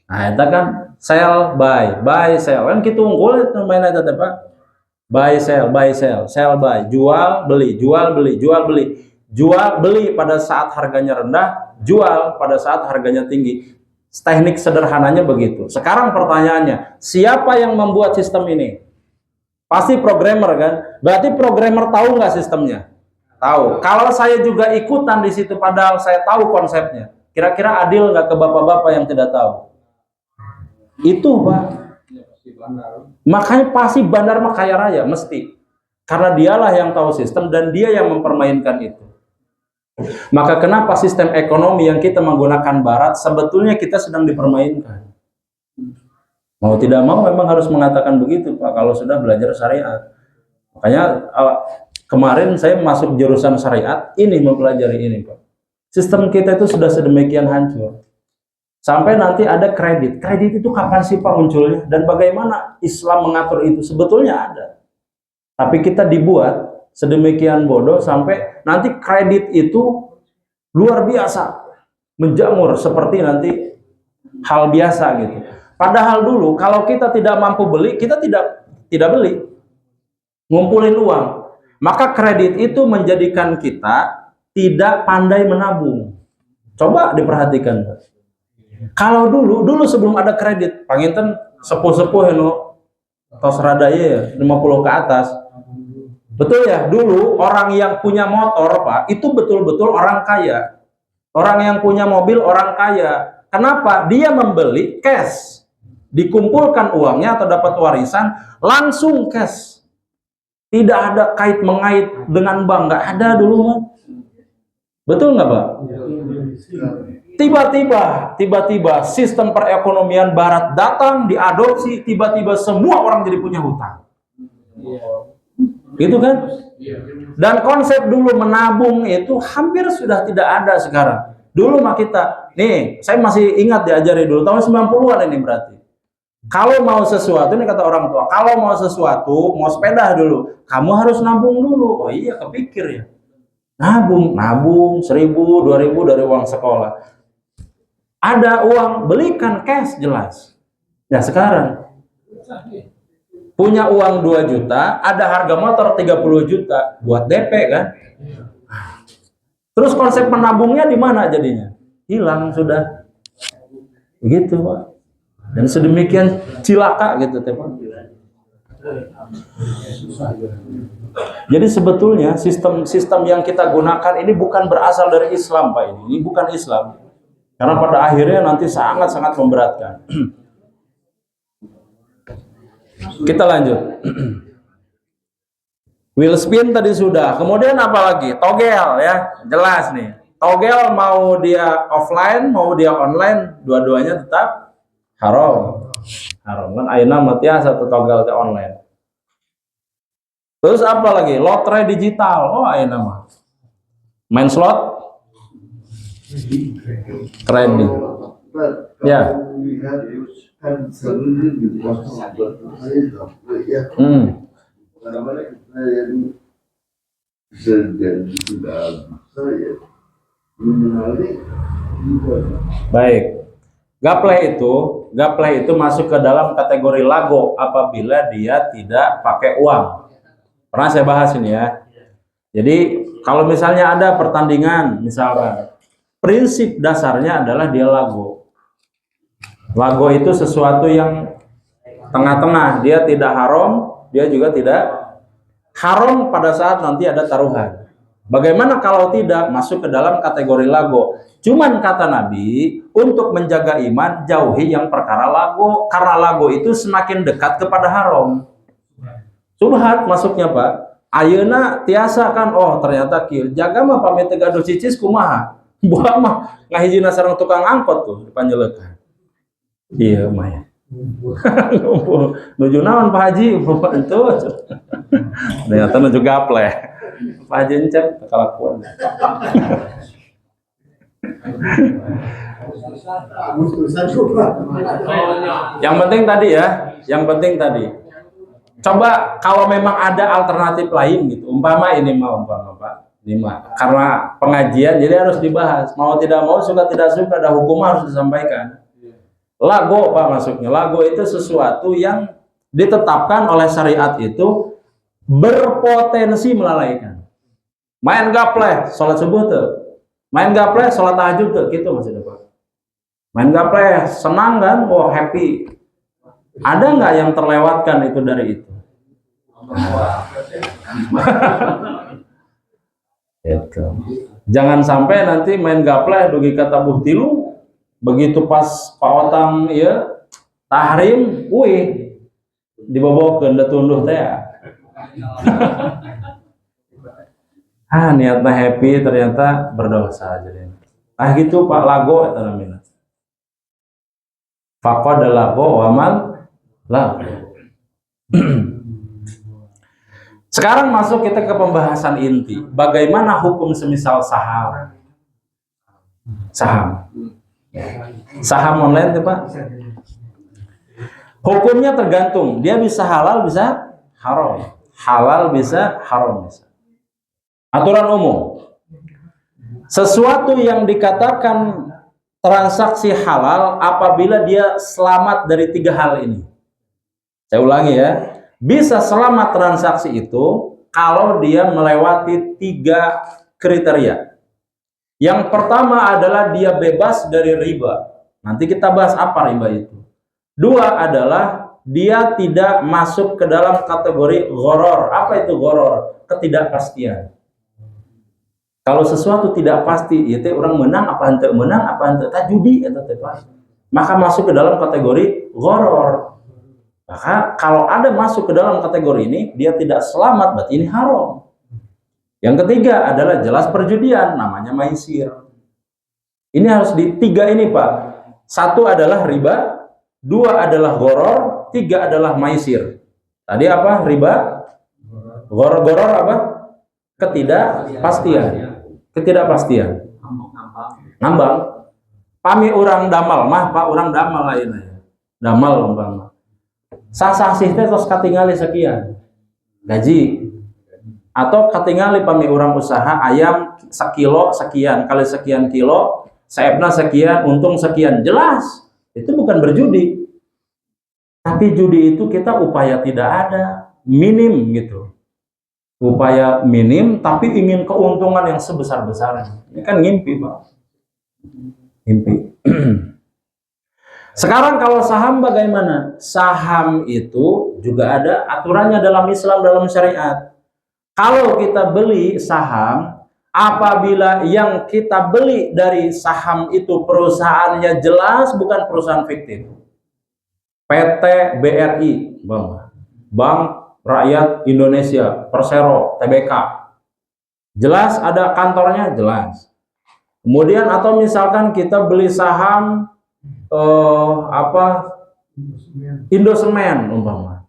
Nah, eta kan sell buy sell. Kan kitu unggul eta main eta teh, Pak. Buy sell buy, jual beli, jual beli, jual beli. Jual beli pada saat harganya rendah, jual pada saat harganya tinggi. Teknik sederhananya begitu. Sekarang pertanyaannya, siapa yang membuat sistem ini? Pasti programmer kan? Berarti programmer tahu nggak sistemnya? Tahu. Kalau saya juga ikutan di situ padahal saya tahu konsepnya, kira-kira adil nggak ke bapak-bapak yang tidak tahu? Itu Pak. Makanya pasti bandar mah kaya raya, mesti. Karena dialah yang tahu sistem dan dia yang mempermainkan itu. Maka kenapa sistem ekonomi yang kita menggunakan barat sebetulnya kita sedang dipermainkan. Mau tidak mau memang harus mengatakan begitu Pak kalau sudah belajar syariat. Makanya kemarin saya masuk jurusan syariat ini mempelajari ini Pak. Sistem kita itu sudah sedemikian hancur. Sampai nanti ada kredit. Kredit itu kapan sih Pak munculnya? Dan bagaimana Islam mengatur itu? Sebetulnya ada. Tapi kita dibuat sedemikian bodoh sampai nanti kredit itu luar biasa. Menjamur seperti nanti hal biasa gitu. Padahal dulu kalau kita tidak mampu beli, kita tidak beli. Ngumpulin uang. Maka kredit itu menjadikan kita tidak pandai menabung. Coba diperhatikan Pak. Kalau dulu sebelum ada kredit, panginten sepuh-sepuh tos radaya 50 ke atas. Betul ya, dulu orang yang punya motor Pak, itu betul-betul orang kaya. Orang yang punya mobil orang kaya. Kenapa? Dia membeli cash. Dikumpulkan uangnya atau dapat warisan, langsung cash. Tidak ada kait-mengait dengan bank, nggak ada dulu. Betul nggak Pak? Tiba-tiba sistem perekonomian barat datang, diadopsi, tiba-tiba semua orang jadi punya hutang. Gitu kan? Dan konsep dulu menabung itu hampir sudah tidak ada sekarang. Dulu mah kita, nih saya masih ingat diajari dulu, tahun 90-an ini berarti. Kalau mau sesuatu, ini kata orang tua, kalau mau sesuatu, mau sepeda dulu, kamu harus nabung dulu. Oh iya, kepikir ya. Nabung 1.000, 2.000 dari uang sekolah. Ada uang, belikan cash jelas. Ya sekarang punya uang 2 juta, ada harga motor 30 juta buat DP kan? Terus konsep menabungnya di mana jadinya? Hilang sudah. Begitu Pak. Dan sedemikian cilaka gitu Pak. Jadi sebetulnya sistem yang kita gunakan ini bukan berasal dari Islam Pak ini bukan Islam. Karena pada akhirnya nanti sangat-sangat memberatkan. Kita lanjut. Wheel spin tadi sudah. Kemudian apa lagi? Togel ya. Jelas nih. Togel mau dia offline, mau dia online, dua-duanya tetap haram. Haram kan ayeuna mah tiasa togel teh online. Terus apa lagi? Lotre digital. Oh ayeuna mah. Main slot trading. Ya. Baik. Gapleh itu masuk ke dalam kategori lago apabila dia tidak pakai uang. Pernah saya bahas ini ya. Jadi kalau misalnya ada pertandingan misalkan, prinsip dasarnya adalah dia lago. Lago itu sesuatu yang tengah-tengah, dia tidak haram, dia juga tidak haram pada saat nanti ada taruhan. Bagaimana kalau tidak masuk ke dalam kategori lago? Cuman kata Nabi, untuk menjaga iman, jauhi yang perkara lago, karena lago itu semakin dekat kepada haram. Subhat masuknya Pak. Ayeuna tiasa kan, oh ternyata kieu. Jaga mah pamit gaduh cicis kumaha. Buah mah ngahijina sareng tukang angkot tuh panjelekan. Iya mah ya. Nuju naon Pak Haji? Itu. Ternyata nuju gaple. Pak Haji encep kelakuan. Yang penting tadi ya, yang penting tadi. Coba kalau memang ada alternatif lain gitu, umpama ini mah umpama Pak, ini mah karena pengajian jadi harus dibahas. Mau tidak mau, suka tidak suka, ada hukum harus disampaikan. Lago Pak masuknya. Lago itu sesuatu yang ditetapkan oleh syariat itu berpotensi melalaikan. Main gapleh, sholat subuh tuh. Main gapleh, sholat tahajud tuh, gitu maksudnya Pak. Main gapleh, senang kan? Oh happy. Ada nggak yang terlewatkan itu dari itu? Itu. Jangan sampai nanti main gapleh dugi kata buhtilu, begitu pas Pak Otang ya tahrim, wih dibobokeun da tunduh teh. Niatnya happy ternyata berdosa jadi. Gitu Pak, lago eta namanya. Faqad lago wa man lago. Sekarang masuk kita ke pembahasan inti. Bagaimana hukum semisal saham? Saham. Saham online tuh Pak. Hukumnya tergantung. Dia bisa halal, bisa haram. Halal bisa, haram bisa. Aturan umum. Sesuatu yang dikatakan transaksi halal apabila dia selamat dari 3 hal ini. Saya ulangi ya. Bisa selamat transaksi itu kalau dia melewati 3 kriteria. Yang pertama adalah dia bebas dari riba. Nanti kita bahas apa riba itu. 2 adalah dia tidak masuk ke dalam kategori gharar. Apa itu gharar? Ketidakpastian. Kalau sesuatu tidak pasti, itu orang menang apa henteu menang apa henteu tah judi eta teh maka masuk ke dalam kategori gharar. Maka kalau ada masuk ke dalam kategori ini, dia tidak selamat, berarti ini haram. Yang ketiga adalah jelas perjudian, namanya maisir. Ini harus di 3 ini Pak. 1 adalah riba, 2 adalah gharar, 3 adalah maisir. Tadi apa? Riba, gharar apa? Ketidakpastian. Ketidakpastian. Ngambang. Pami orang damal mah, Pak orang damal lainnya. Damal umpama. Sah-sah-sih teh tos katingali sekian gaji atau katingali pami orang usaha ayam sekilo sekian kali sekian kilo saebna sekian untung sekian, jelas itu bukan berjudi. Tapi judi itu kita upaya tidak ada, minim gitu, upaya minim tapi ingin keuntungan yang sebesar-besarnya. Ini kan ngimpi Pak, ngimpi. Sekarang kalau saham bagaimana? Saham itu juga ada aturannya dalam Islam, dalam syariat. Kalau kita beli saham, apabila yang kita beli dari saham itu perusahaannya jelas bukan perusahaan fiktif. PT BRI, Bank Rakyat Indonesia, Persero, TBK. Jelas ada kantornya, jelas. Kemudian atau misalkan kita beli saham Indosemen umpama.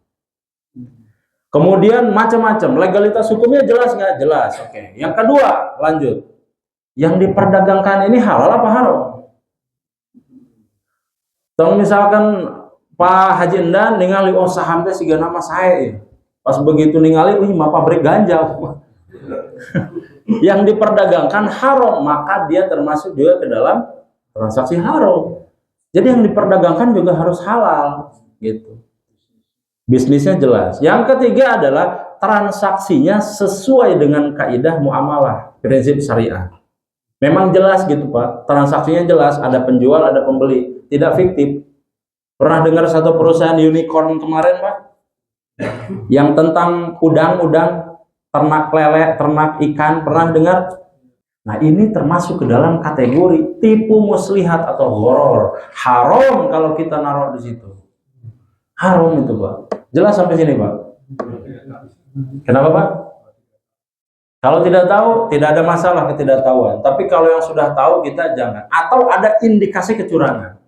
Kemudian macam-macam, legalitas hukumnya jelas nggak? Jelas. Oke. Yang kedua, lanjut. Yang diperdagangkan ini halal apa haram? Tong misalkan Pak Haji Endan ningali oh saham teh siga nama saya. Pas begitu ningali, mah pabrik ganja. Yang diperdagangkan haram, maka dia termasuk juga ke dalam transaksi haram. Jadi yang diperdagangkan juga harus halal, gitu. Bisnisnya jelas. Yang ketiga adalah transaksinya sesuai dengan kaidah muamalah, prinsip syariah. Memang jelas gitu Pak, transaksinya jelas, ada penjual, ada pembeli, tidak fiktif. Pernah dengar satu perusahaan unicorn kemarin, Pak? Yang tentang udang-udang, ternak lele, ternak ikan, pernah dengar? Nah, ini termasuk ke dalam kategori tipu muslihat atau horor. Haram kalau kita naruh di situ. Haram itu, Pak. Jelas sampai sini, Pak? Kenapa, Pak? Kalau tidak tahu, tidak ada masalah ketidaktahuan. Tapi kalau yang sudah tahu, kita jangan. Atau ada indikasi kecurangan.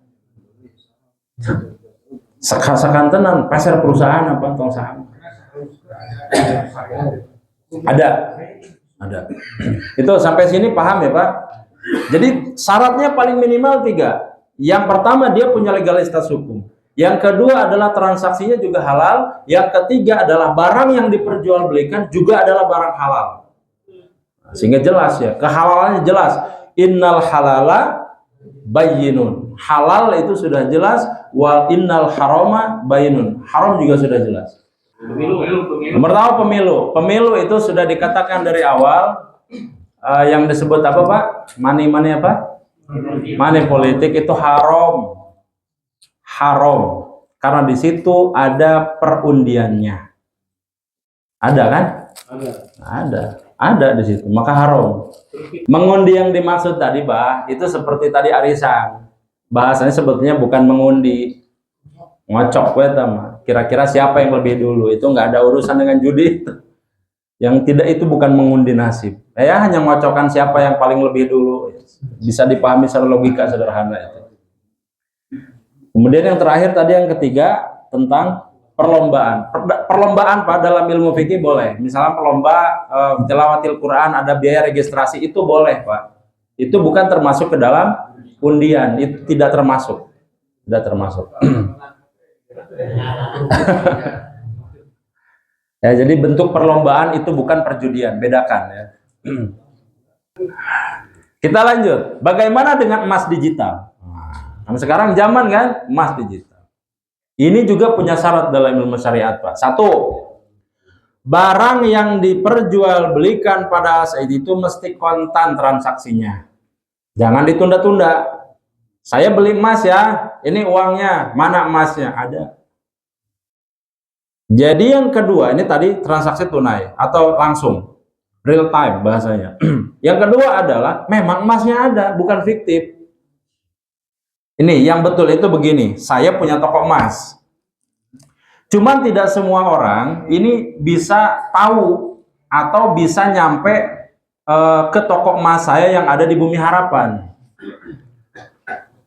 Sekan tenan, peser perusahaan apa, tong saham. Ada. Itu sampai sini paham ya, Pak? Jadi syaratnya paling minimal 3. Yang pertama, dia punya legalitas hukum. Yang kedua adalah transaksinya juga halal. Yang ketiga adalah barang yang diperjualbelikan juga adalah barang halal. Sehingga jelas ya, kehalalannya jelas. Innal halala bayyinun. Halal itu sudah jelas. Wal innal harama bayyinun. Haram juga sudah jelas. Nomor pemilu. Pemilu itu sudah dikatakan dari awal yang disebut apa, Pak? Money apa? Money politik itu haram. Karena di situ ada perundiannya. Ada kan? Ada di situ. Maka haram. Mengundi yang dimaksud tadi, Pak, itu seperti tadi arisan. Bahasanya sebetulnya bukan mengundi. Ngocok we mah. Kira-kira siapa yang lebih dulu, itu nggak ada urusan dengan judi. Yang tidak itu bukan mengundi nasib. Ya hanya ngocokkan siapa yang paling lebih dulu. Bisa dipahami secara logika sederhana itu. Kemudian yang terakhir tadi yang ketiga tentang perlombaan. Perlombaan Pak dalam ilmu fikih boleh. Misalnya perlomba tilawatil Quran ada biaya registrasi, itu boleh, Pak. Itu bukan termasuk ke dalam undian, itu tidak termasuk. Tidak termasuk. Ya, jadi bentuk perlombaan itu bukan perjudian, bedakan ya. Kita lanjut. Bagaimana dengan emas digital? Nah, sekarang zaman kan emas digital. Ini juga punya syarat dalam ilmu syariat, Pak. 1. Barang yang diperjualbelikan pada saat itu mesti kontan transaksinya. Jangan ditunda-tunda. Saya beli emas ya, ini uangnya, mana emasnya? Ada. Jadi yang kedua, ini tadi transaksi tunai atau langsung, real time bahasanya. Yang kedua adalah memang emasnya ada, bukan fiktif. Ini yang betul itu begini, saya punya toko emas. Cuman tidak semua orang ini bisa tahu atau bisa nyampe ke toko emas saya yang ada di Bumi Harapan.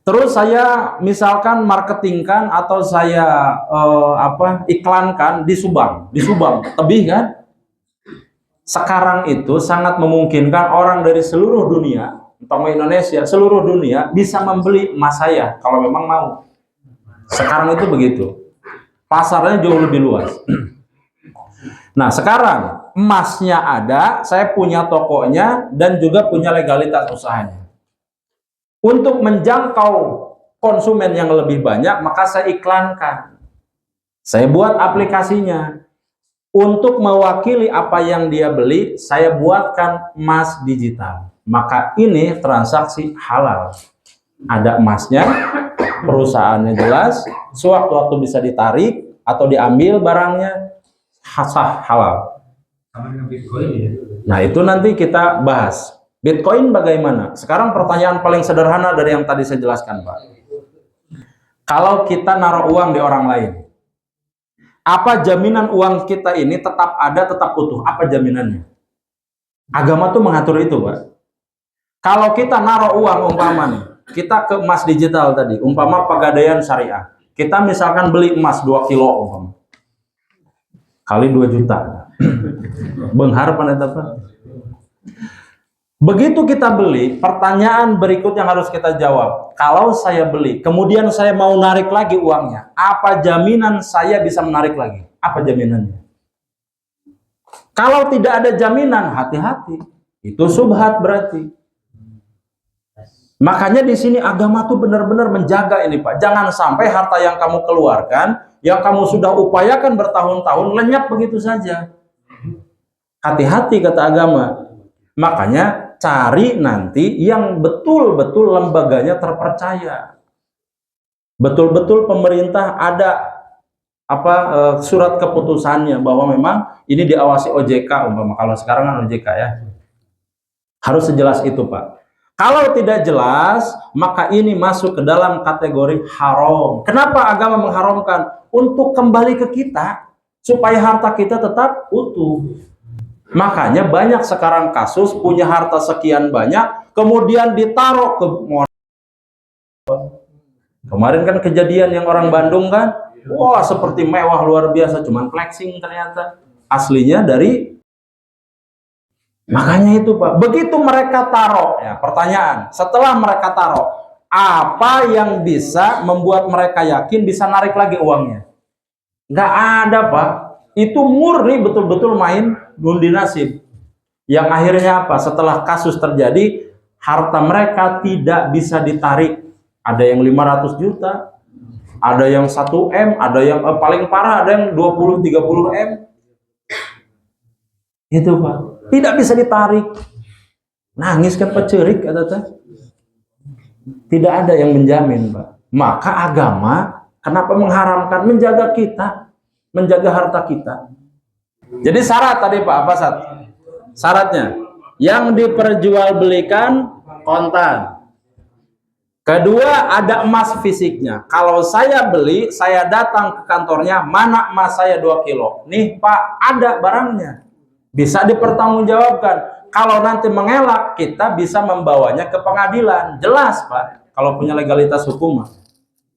Terus saya misalkan marketingkan atau saya iklankan di Subang, tebih kan? Sekarang itu sangat memungkinkan orang dari seluruh dunia, terutama Indonesia, seluruh dunia bisa membeli emas saya kalau memang mau. Sekarang itu begitu. Pasarnya jauh lebih luas. Nah, sekarang emasnya ada, saya punya tokonya dan juga punya legalitas usahanya. Untuk menjangkau konsumen yang lebih banyak, maka saya iklankan. Saya buat aplikasinya. Untuk mewakili apa yang dia beli, saya buatkan emas digital. Maka ini transaksi halal. Ada emasnya, perusahaannya jelas, sewaktu-waktu bisa ditarik atau diambil barangnya, sah halal. Sama dengan Bitcoin ya? Nah, itu nanti kita bahas. Bitcoin bagaimana? Sekarang pertanyaan paling sederhana dari yang tadi saya jelaskan, Pak. Kalau kita naruh uang di orang lain, apa jaminan uang kita ini tetap ada, tetap utuh? Apa jaminannya? Agama tuh mengatur itu, Pak. Kalau kita naruh uang umpama nih, kita ke emas digital tadi, umpama Pegadaian Syariah. Kita misalkan beli emas 2 kilo umpama. Kali 2 juta. Benghar pada apa? Begitu kita beli, pertanyaan berikut yang harus kita jawab. Kalau saya beli, kemudian saya mau narik lagi uangnya, apa jaminan saya bisa menarik lagi? Apa jaminannya? Kalau tidak ada jaminan, hati-hati. Itu subhat berarti. Makanya di sini agama tuh benar-benar menjaga ini, Pak. Jangan sampai harta yang kamu keluarkan, yang kamu sudah upayakan bertahun-tahun, lenyap begitu saja. Hati-hati kata agama. Makanya cari nanti yang betul-betul lembaganya terpercaya. betul-betul pemerintah ada surat keputusannya bahwa memang ini diawasi OJK umpama. Kalau sekarang kan OJK ya. Harus sejelas itu, Pak. Kalau tidak jelas, maka ini masuk ke dalam kategori haram. Kenapa agama mengharamkan? Untuk kembali ke kita, supaya harta kita tetap utuh. Makanya banyak sekarang kasus punya harta sekian banyak, kemudian ditaruh ke kemarin kan kejadian yang orang Bandung kan, wah seperti mewah luar biasa, cuman flexing ternyata. Aslinya dari. Makanya itu Pak, begitu mereka taruh, ya pertanyaan, setelah mereka taruh, apa yang bisa membuat mereka yakin bisa narik lagi uangnya? Nggak ada Pak, itu murni betul-betul main undi nasib. Yang akhirnya apa? Setelah kasus terjadi, harta mereka tidak bisa ditarik. Ada yang 500 juta, ada yang 1 M, ada yang paling parah, ada yang 20-30 M. Itu Pak. Tidak bisa ditarik. Nangis kan pecerik kata teh. Tidak ada yang menjamin, Pak. Maka agama kenapa mengharamkan? Menjaga kita, menjaga harta kita. Jadi syarat tadi Pak, apa syaratnya? Yang diperjualbelikan kontan. Kedua, ada emas fisiknya. Kalau saya beli, saya datang ke kantornya, mana emas saya 2 kilo? Nih Pak, ada barangnya. Bisa dipertanggungjawabkan. Kalau nanti mengelak, kita bisa membawanya ke pengadilan. Jelas Pak, kalau punya legalitas hukum.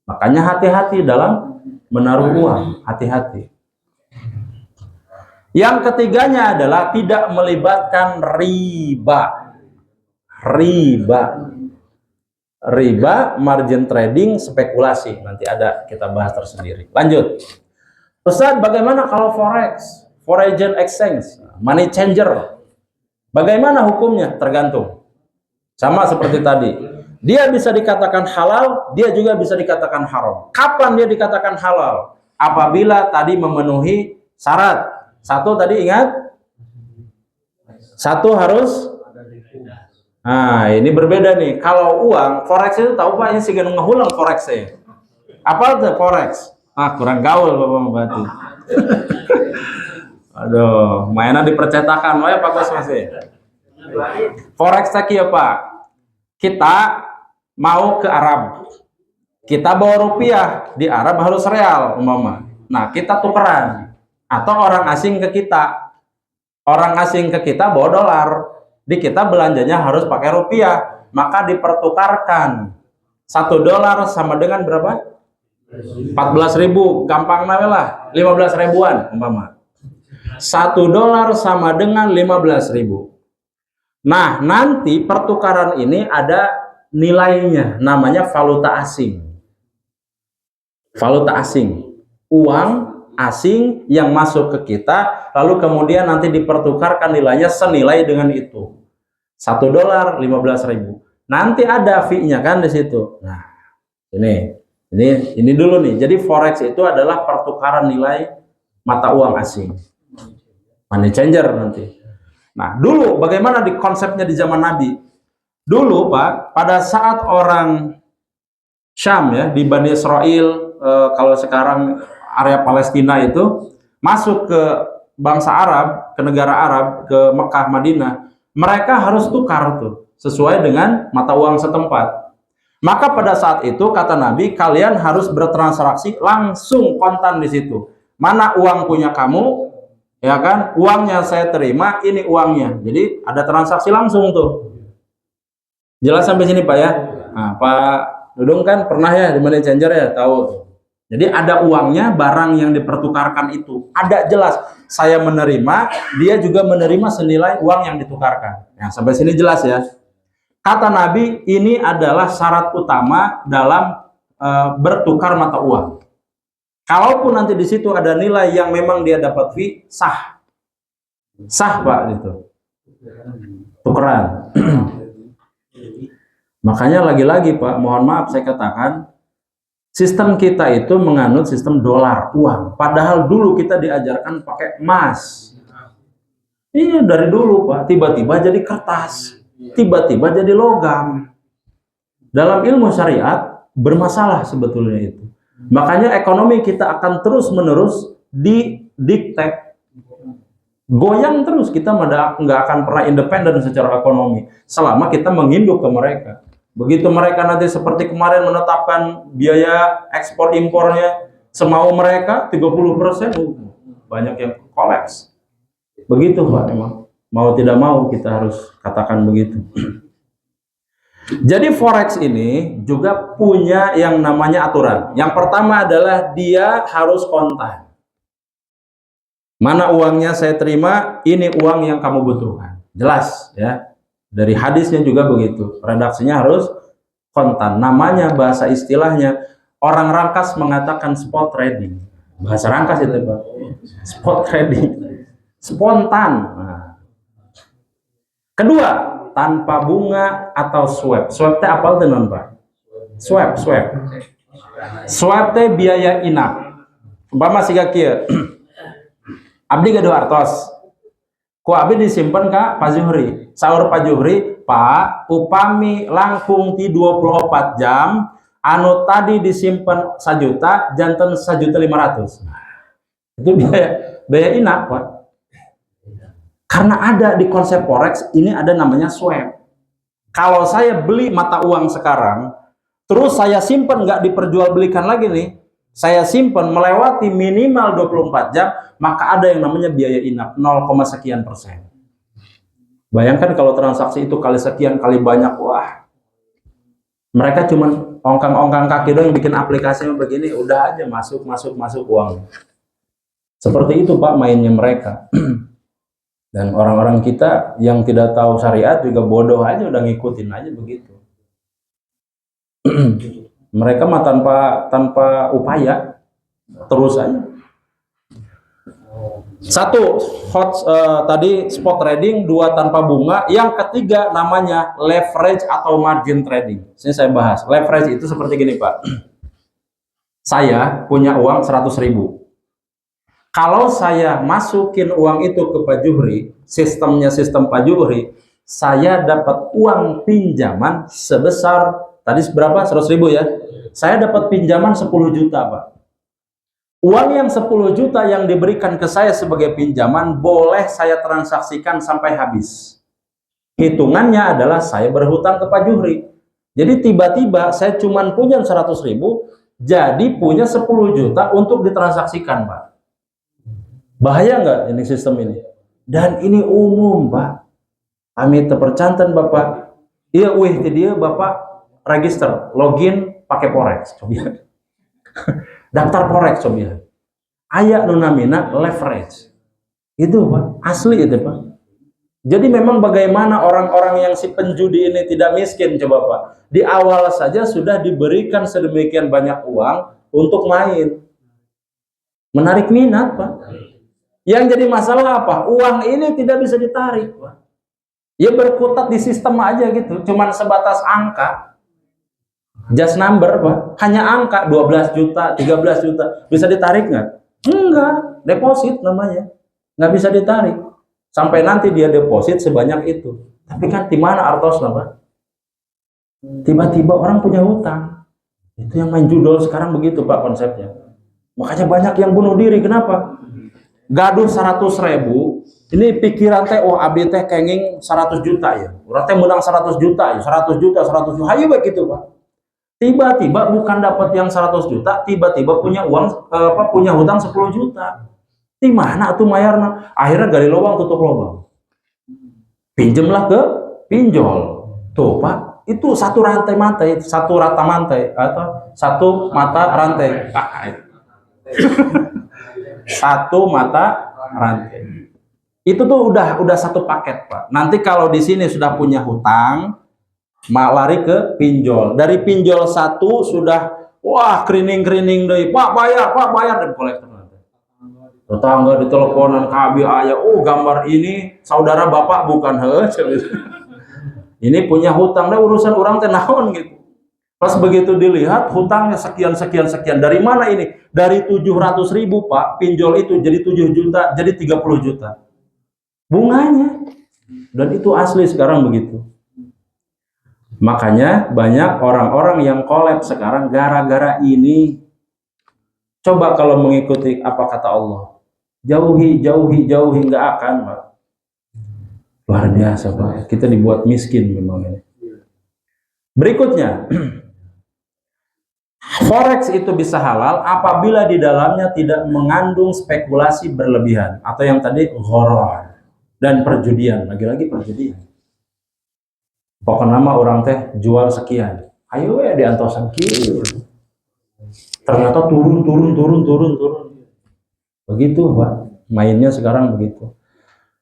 Makanya hati-hati dalam menaruh uang. Hati-hati. Yang ketiganya adalah tidak melibatkan riba. Riba, margin trading, spekulasi. Nanti ada kita bahas tersendiri. Lanjut. Ustaz, bagaimana kalau forex? Foreign exchange, money changer. Bagaimana hukumnya? Tergantung. Sama seperti tadi. Dia bisa dikatakan halal, dia juga bisa dikatakan haram. Kapan dia dikatakan halal? Apabila tadi memenuhi syarat. Satu tadi ingat? Satu harus. Nah, ini berbeda nih. Kalau uang, forex itu tahu Pak, ini sih ngehulang forexnya. Apa itu forex? Kurang gaul Bapak berarti. Aduh, mainan di percetakan, ya Pak Bos masih. Forex tadi ya Pak. Kita mau ke Arab, kita bawa rupiah, di Arab harus real umpama. Nah kita tukeran, atau orang asing ke kita, bawa dolar, di kita belanjanya harus pakai rupiah, maka dipertukarkan. 1 dolar sama dengan berapa? 14.000, gampang lah, 15 ribuan umpama. 1 dolar sama dengan 15.000. Nah, nanti pertukaran ini ada nilainya, namanya valuta asing. Valuta asing, uang asing yang masuk ke kita, lalu kemudian nanti dipertukarkan nilainya senilai dengan itu. 1 dolar 15.000. Nanti ada fee-nya kan di situ. Nah, ini dulu nih. Jadi forex itu adalah pertukaran nilai mata uang asing. Money changer nanti. Nah, dulu bagaimana di konsepnya di zaman Nabi? Dulu Pak, pada saat orang Syam ya, di Bani Israel, kalau sekarang area Palestina itu, masuk ke bangsa Arab, ke negara Arab, ke Mekah, Madinah, mereka harus tukar tuh, sesuai dengan mata uang setempat. Maka pada saat itu, kata Nabi, kalian harus bertransaksi langsung kontan di situ. Mana uang punya kamu, ya kan, uangnya saya terima, ini uangnya. Jadi ada transaksi langsung tuh. Jelas sampai sini Pak ya? Nah, Pak Dudung kan pernah ya di money changer ya, tahu. Jadi ada uangnya, barang yang dipertukarkan itu. Ada jelas, saya menerima, dia juga menerima senilai uang yang ditukarkan. Nah, sampai sini jelas ya. Kata Nabi, ini adalah syarat utama dalam bertukar mata uang. Kalaupun nanti di situ ada nilai yang memang dia dapat fee, sah Pak gitu, tukeran. Makanya lagi-lagi Pak, mohon maaf saya katakan, sistem kita itu menganut sistem dolar, uang. Padahal dulu kita diajarkan pakai emas. Iya dari dulu Pak, tiba-tiba jadi kertas, tiba-tiba jadi logam. Dalam ilmu syariat, bermasalah sebetulnya itu. Makanya ekonomi kita akan terus-menerus didikte. Goyang terus, kita nggak akan pernah independen secara ekonomi selama kita menginduk ke mereka. Begitu mereka nanti seperti kemarin menetapkan biaya ekspor impornya semau mereka 30%, banyak yang kolaps. Begitu Pak, memang mau tidak mau kita harus katakan begitu. Jadi forex ini juga punya yang namanya aturan. Yang pertama adalah dia harus kontan. Mana uangnya saya terima, ini uang yang kamu butuhkan. Jelas ya. Dari hadisnya juga begitu. Redaksinya harus kontan. Namanya bahasa istilahnya, orang rangkas mengatakan spot trading. Bahasa rangkas itu Pak. Spot trading. Spontan. Nah. Kedua, tanpa bunga atau swap. Swap teh apa itu non Pak? Swap. Swap teh biaya inap. Umpama siga kieu. Abdi gaduh artos. Ku abdi disimpen ka Pak Zuhri. Saur Pak Zuhri, Pak, upami langkung ti 24 jam, anu tadi disimpen 1 juta, janten 1.500.000. Itu biaya inap, Pak. Karena ada di konsep forex ini ada namanya swap. Kalau saya beli mata uang sekarang, terus saya simpen nggak diperjualbelikan lagi nih, saya simpen melewati minimal 24 jam, maka ada yang namanya biaya inap 0, sekian persen. Bayangkan kalau transaksi itu kali sekian kali banyak, wah, mereka cuman ongkang-ongkang kaki doang bikin aplikasinya begini, udah aja masuk uang. Seperti itu Pak mainnya mereka. Dan orang-orang kita yang tidak tahu syariat juga bodoh aja, udah ngikutin aja begitu. Mereka mah tanpa upaya, terus aja. Satu, tadi spot trading, 2 tanpa bunga, yang ketiga namanya leverage atau margin trading. Sini saya bahas. Leverage itu seperti gini Pak. Saya punya uang 100.000. Kalau saya masukin uang itu ke Pak Zuhri, sistem Pak Zuhri, saya dapat uang pinjaman sebesar, tadi berapa? 100.000 ya? Saya dapat pinjaman 10 juta Pak. Uang yang 10 juta yang diberikan ke saya sebagai pinjaman boleh saya transaksikan sampai habis. Hitungannya adalah saya berhutang ke Pak Zuhri. Jadi tiba-tiba saya cuma punya 100.000, jadi punya 10 juta untuk ditransaksikan Pak. Bahaya nggak ini sistem ini? Dan ini umum Pak. Amit terpercantan Bapak. Iya, dia Bapak register, login pakai forex. Coba. Daftar forex coba. Aya nu namina leverage. Itu Pak, asli itu Pak. Jadi memang bagaimana orang-orang yang si penjudi ini tidak miskin coba Pak. Di awal saja sudah diberikan sedemikian banyak uang untuk main. Menarik minat Pak. Yang jadi masalah apa? Uang ini tidak bisa ditarik Pak. Ya berkutat di sistem aja gitu, cuman sebatas angka. Just number Pak, hanya angka 12 juta, 13 juta, bisa ditarik nggak? Enggak, deposit namanya, nggak bisa ditarik. Sampai nanti dia deposit sebanyak itu. Tapi kan di mana artosnya Pak? Tiba-tiba orang punya hutang. Itu yang main judul sekarang begitu Pak konsepnya. Makanya banyak yang bunuh diri, kenapa? Gaduh 100.000, ini pikiran teh, oh abdi teh kenging 100 juta ya. Orang teh menang 100 juta ya, 100 juta, hayu begitu Pak. Tiba-tiba bukan dapat yang 100 juta, tiba-tiba punya uang punya hutang 10 juta. Di mana tuh mayarna? Akhirnya gali lubang tutup lubang. Pinjemlah ke pinjol. Tuh Pak, itu satu rantai mantai, satu rata mantai atau satu mata rantai. Satu mata rantai. Itu tuh udah satu paket Pak. Nanti kalau di sini sudah punya hutang, lari ke pinjol. Dari pinjol satu sudah wah kerining deh. Pak bayar dan kolektor. Tetangga diteleponan KB ayah, oh gambar ini saudara bapak bukan ini punya hutang dah, urusan orang teh naon gitu. Pas begitu dilihat hutangnya sekian. Dari mana ini? Dari 700.000 Pak, pinjol itu jadi 7 juta, jadi 30 juta. Bunganya. Dan itu asli sekarang begitu. Makanya banyak orang-orang yang collab sekarang gara-gara ini. Coba kalau mengikuti apa kata Allah, jauhi, jauhi, jauhi, nggak akan, Pak. Luar biasa, Pak. Kita dibuat miskin memang ini. Berikutnya, Forex itu bisa halal apabila di dalamnya tidak mengandung spekulasi berlebihan atau yang tadi gharar dan perjudian, lagi-lagi perjudian. Pokoknya nama orang teh jual sekian, ayo ya diantosan kieu. Ternyata turun. Begitu, Pak. Mainnya sekarang begitu.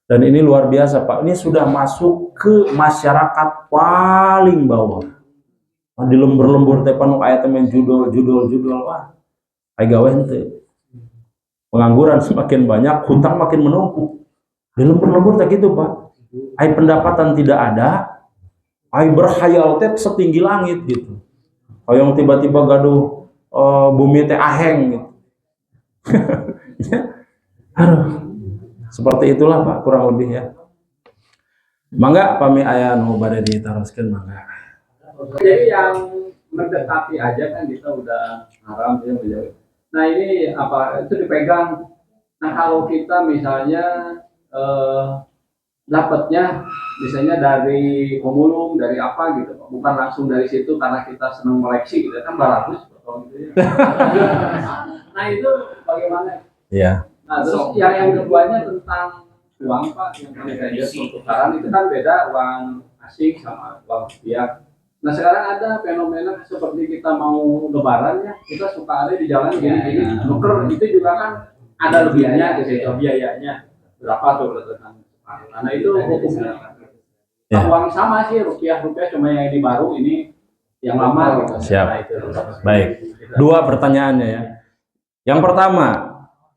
Dan ini luar biasa, Pak. Ini sudah masuk ke masyarakat paling bawah. Di lembur-lembur teh panu aya teh judul wah. Ai gawe henteu. Pengangguran semakin banyak, hutang makin menumpuk. Di lembur-lembur teh gitu, Pak. Ai pendapatan tidak ada, ai berhayal teh setinggi langit gitu. Hoyong tiba-tiba gaduh bumi teh aheng gitu. Aduh. Seperti itulah, Pak, kurang lebih ya. Mangga pami aya nu bade ditaroskeun mangga. Jadi yang mendekati aja kan kita udah haram ya. Nah ini apa itu dipegang. Nah kalau kita misalnya dapatnya misalnya dari pemulung dari apa gitu, bukan langsung dari situ karena kita senang koleksi gitu kan 200 gitu ya. Nah itu bagaimana? Iya. Nah terus yang keduanya tentang uang, Pak, yang kami belajar pertukaran itu kan beda uang asing sama uang rupiah. Nah sekarang ada fenomena seperti kita mau lebaran ya, kita suka ada di jalan gini-gini, nuker itu juga kan ada lebihnya, biayanya berapa tuh tentang. Nah itu hukumnya. Ya. Uang sama sih, rupiah cuma yang ini baru, ini yang lama gitu. Siap. Nah, itu. Baik. Dua pertanyaannya ya. Yang pertama,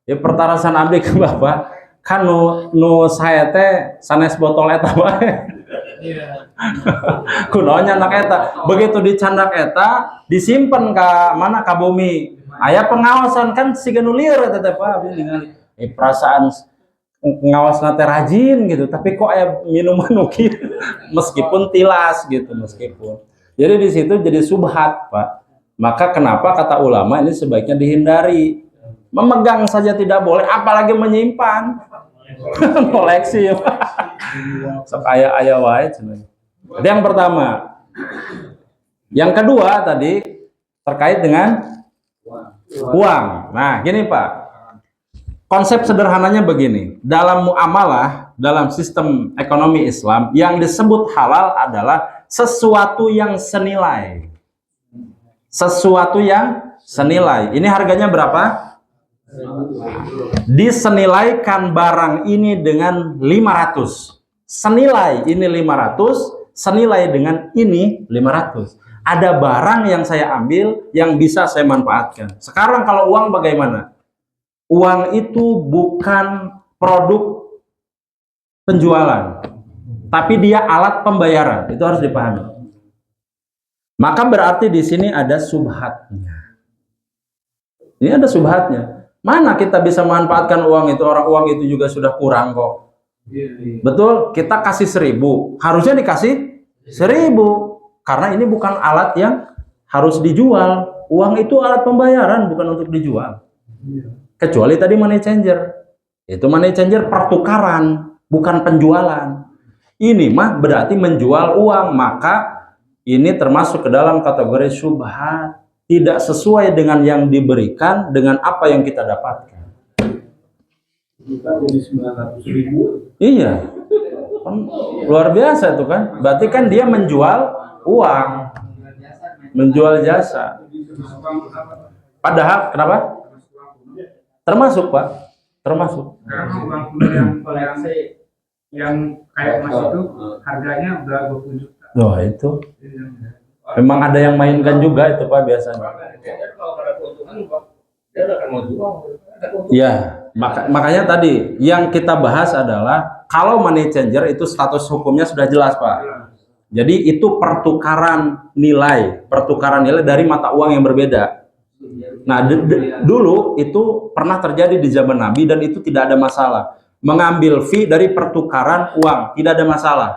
ya pertarasan abdi ke Bapak, kan nu saya teh sanes botol eta bae. Iya. Kunonya anak eta, begitu dicandak eta, disimpen ka mana ka bumi. Aya pengawasan kan siga nu lieur eta teh Pak, ningali. Perasaan ngawasna teh rajin gitu, tapi kok aya minuman nu kieu meskipun tilas gitu, meskipun. Jadi di situ jadi subhat, Pak. Maka kenapa kata ulama ini sebaiknya dihindari. Memegang saja tidak boleh, apalagi menyimpan. Koleksi ya, Pak. Sok aya wae cenah. Jadi yang pertama. Yang kedua tadi terkait dengan uang. Nah, gini Pak. Konsep sederhananya begini. Dalam muamalah, dalam sistem ekonomi Islam, yang disebut halal adalah sesuatu yang senilai. Sesuatu yang senilai. Ini harganya berapa? Disenilaikan barang ini dengan 500. Senilai ini 500, senilai dengan ini 500. Ada barang yang saya ambil yang bisa saya manfaatkan. Sekarang kalau uang bagaimana? Uang itu bukan produk penjualan, tapi dia alat pembayaran. Itu harus dipahami. Maka berarti di sini ada subhatnya. Ini ada subhatnya. Mana kita bisa manfaatkan uang itu? Orang uang itu juga sudah kurang kok. Betul, kita kasih 1000, harusnya dikasih 1000 karena ini bukan alat yang harus dijual. Uang itu alat pembayaran, bukan untuk dijual. Kecuali tadi money changer. Itu money changer pertukaran, bukan penjualan. Ini mah berarti menjual uang, maka ini termasuk ke dalam kategori syubhat. Tidak sesuai dengan yang diberikan, dengan apa yang kita dapatkan. Jadi 900.000. Iya, luar biasa itu kan. Berarti kan dia menjual uang, menjual jasa. Padahal kenapa? Termasuk Pak, termasuk. Karena uang kuliah yang kayak emas itu harganya udah 20 juta. Oh itu. Memang ada yang mainkan juga itu Pak biasanya. Ya, makanya tadi yang kita bahas adalah kalau money changer itu status hukumnya sudah jelas Pak. Jadi itu pertukaran nilai dari mata uang yang berbeda. Nah dulu itu pernah terjadi di zaman Nabi dan itu tidak ada masalah. Mengambil fee dari pertukaran uang tidak ada masalah.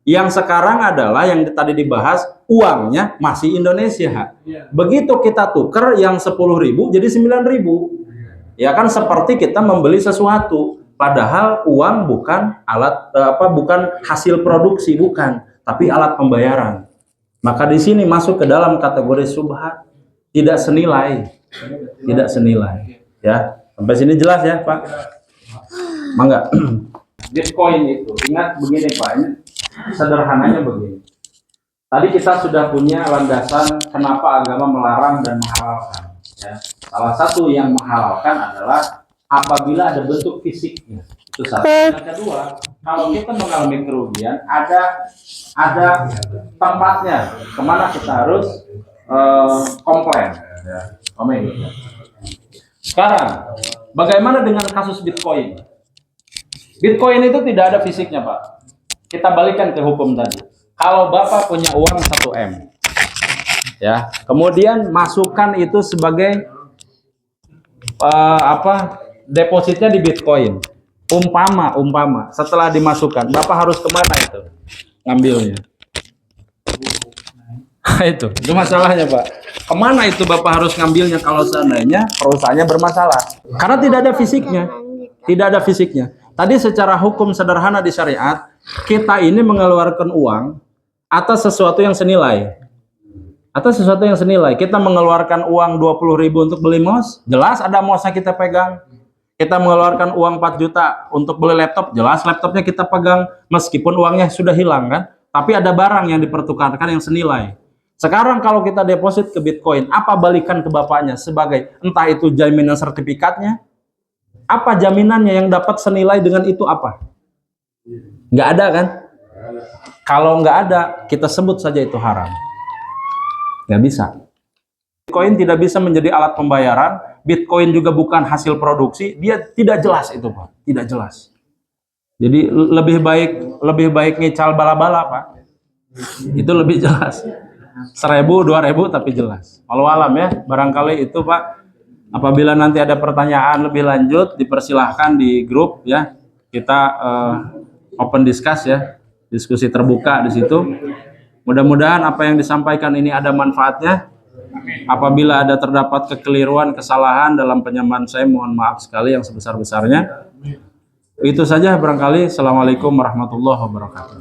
Yang sekarang adalah yang tadi dibahas, uangnya masih Indonesia. Begitu kita tuker yang 10.000 jadi 9.000. Ya kan seperti kita membeli sesuatu, padahal uang bukan alat bukan hasil produksi, bukan, tapi alat pembayaran. Maka di sini masuk ke dalam kategori syubhat, tidak senilai. Tidak senilai. Ya, sampai sini jelas ya, Pak? Mangga. Bitcoin itu, ingat begini Pak, ini sederhananya begini. Tadi kita sudah punya landasan kenapa agama melarang dan menghalalkan. Ya. Salah satu yang menghalalkan adalah apabila ada bentuk fisiknya. Itu satu. Yang kedua, kalau kita mengalami kerugian, ada tempatnya kemana kita harus komplain. Ya. Sekarang, bagaimana dengan kasus Bitcoin? Bitcoin itu tidak ada fisiknya, Pak. Kita balikan ke hukum tadi. Kalau Bapak punya uang 1M, ya, kemudian masukkan itu sebagai depositnya di Bitcoin. Umpama, setelah dimasukkan, Bapak harus kemana itu ngambilnya? itu masalahnya, Pak. Kemana itu Bapak harus ngambilnya kalau seandainya perusahaannya bermasalah? Karena tidak ada fisiknya. Tidak ada fisiknya. Tadi secara hukum sederhana di syariat, kita ini mengeluarkan uang atas sesuatu yang senilai. Atas sesuatu yang senilai. Kita mengeluarkan uang 20.000 untuk beli mouse, jelas ada mouse-nya kita pegang. Kita mengeluarkan uang 4 juta untuk beli laptop, jelas laptopnya kita pegang, meskipun uangnya sudah hilang kan, tapi ada barang yang dipertukarkan yang senilai. Sekarang kalau kita deposit ke Bitcoin, apa balikan ke bapaknya sebagai entah itu jaminan sertifikatnya, apa jaminannya yang dapat senilai dengan itu apa? Nggak ada kan? Kalau nggak ada, kita sebut saja itu haram. Nggak bisa. Bitcoin tidak bisa menjadi alat pembayaran. Bitcoin juga bukan hasil produksi. Dia tidak jelas itu, Pak. Tidak jelas. Jadi lebih baik ngical bala-bala, Pak. Itu lebih jelas. 1.000, 2.000 tapi jelas. Walau alam ya. Barangkali itu, Pak. Apabila nanti ada pertanyaan lebih lanjut, dipersilahkan di grup ya. Kita open discuss ya. Diskusi terbuka di situ. Mudah-mudahan apa yang disampaikan ini ada manfaatnya. Apabila ada terdapat kekeliruan, kesalahan dalam penyampaian saya, mohon maaf sekali yang sebesar-besarnya. Itu saja barangkali. Assalamualaikum warahmatullahi wabarakatuh.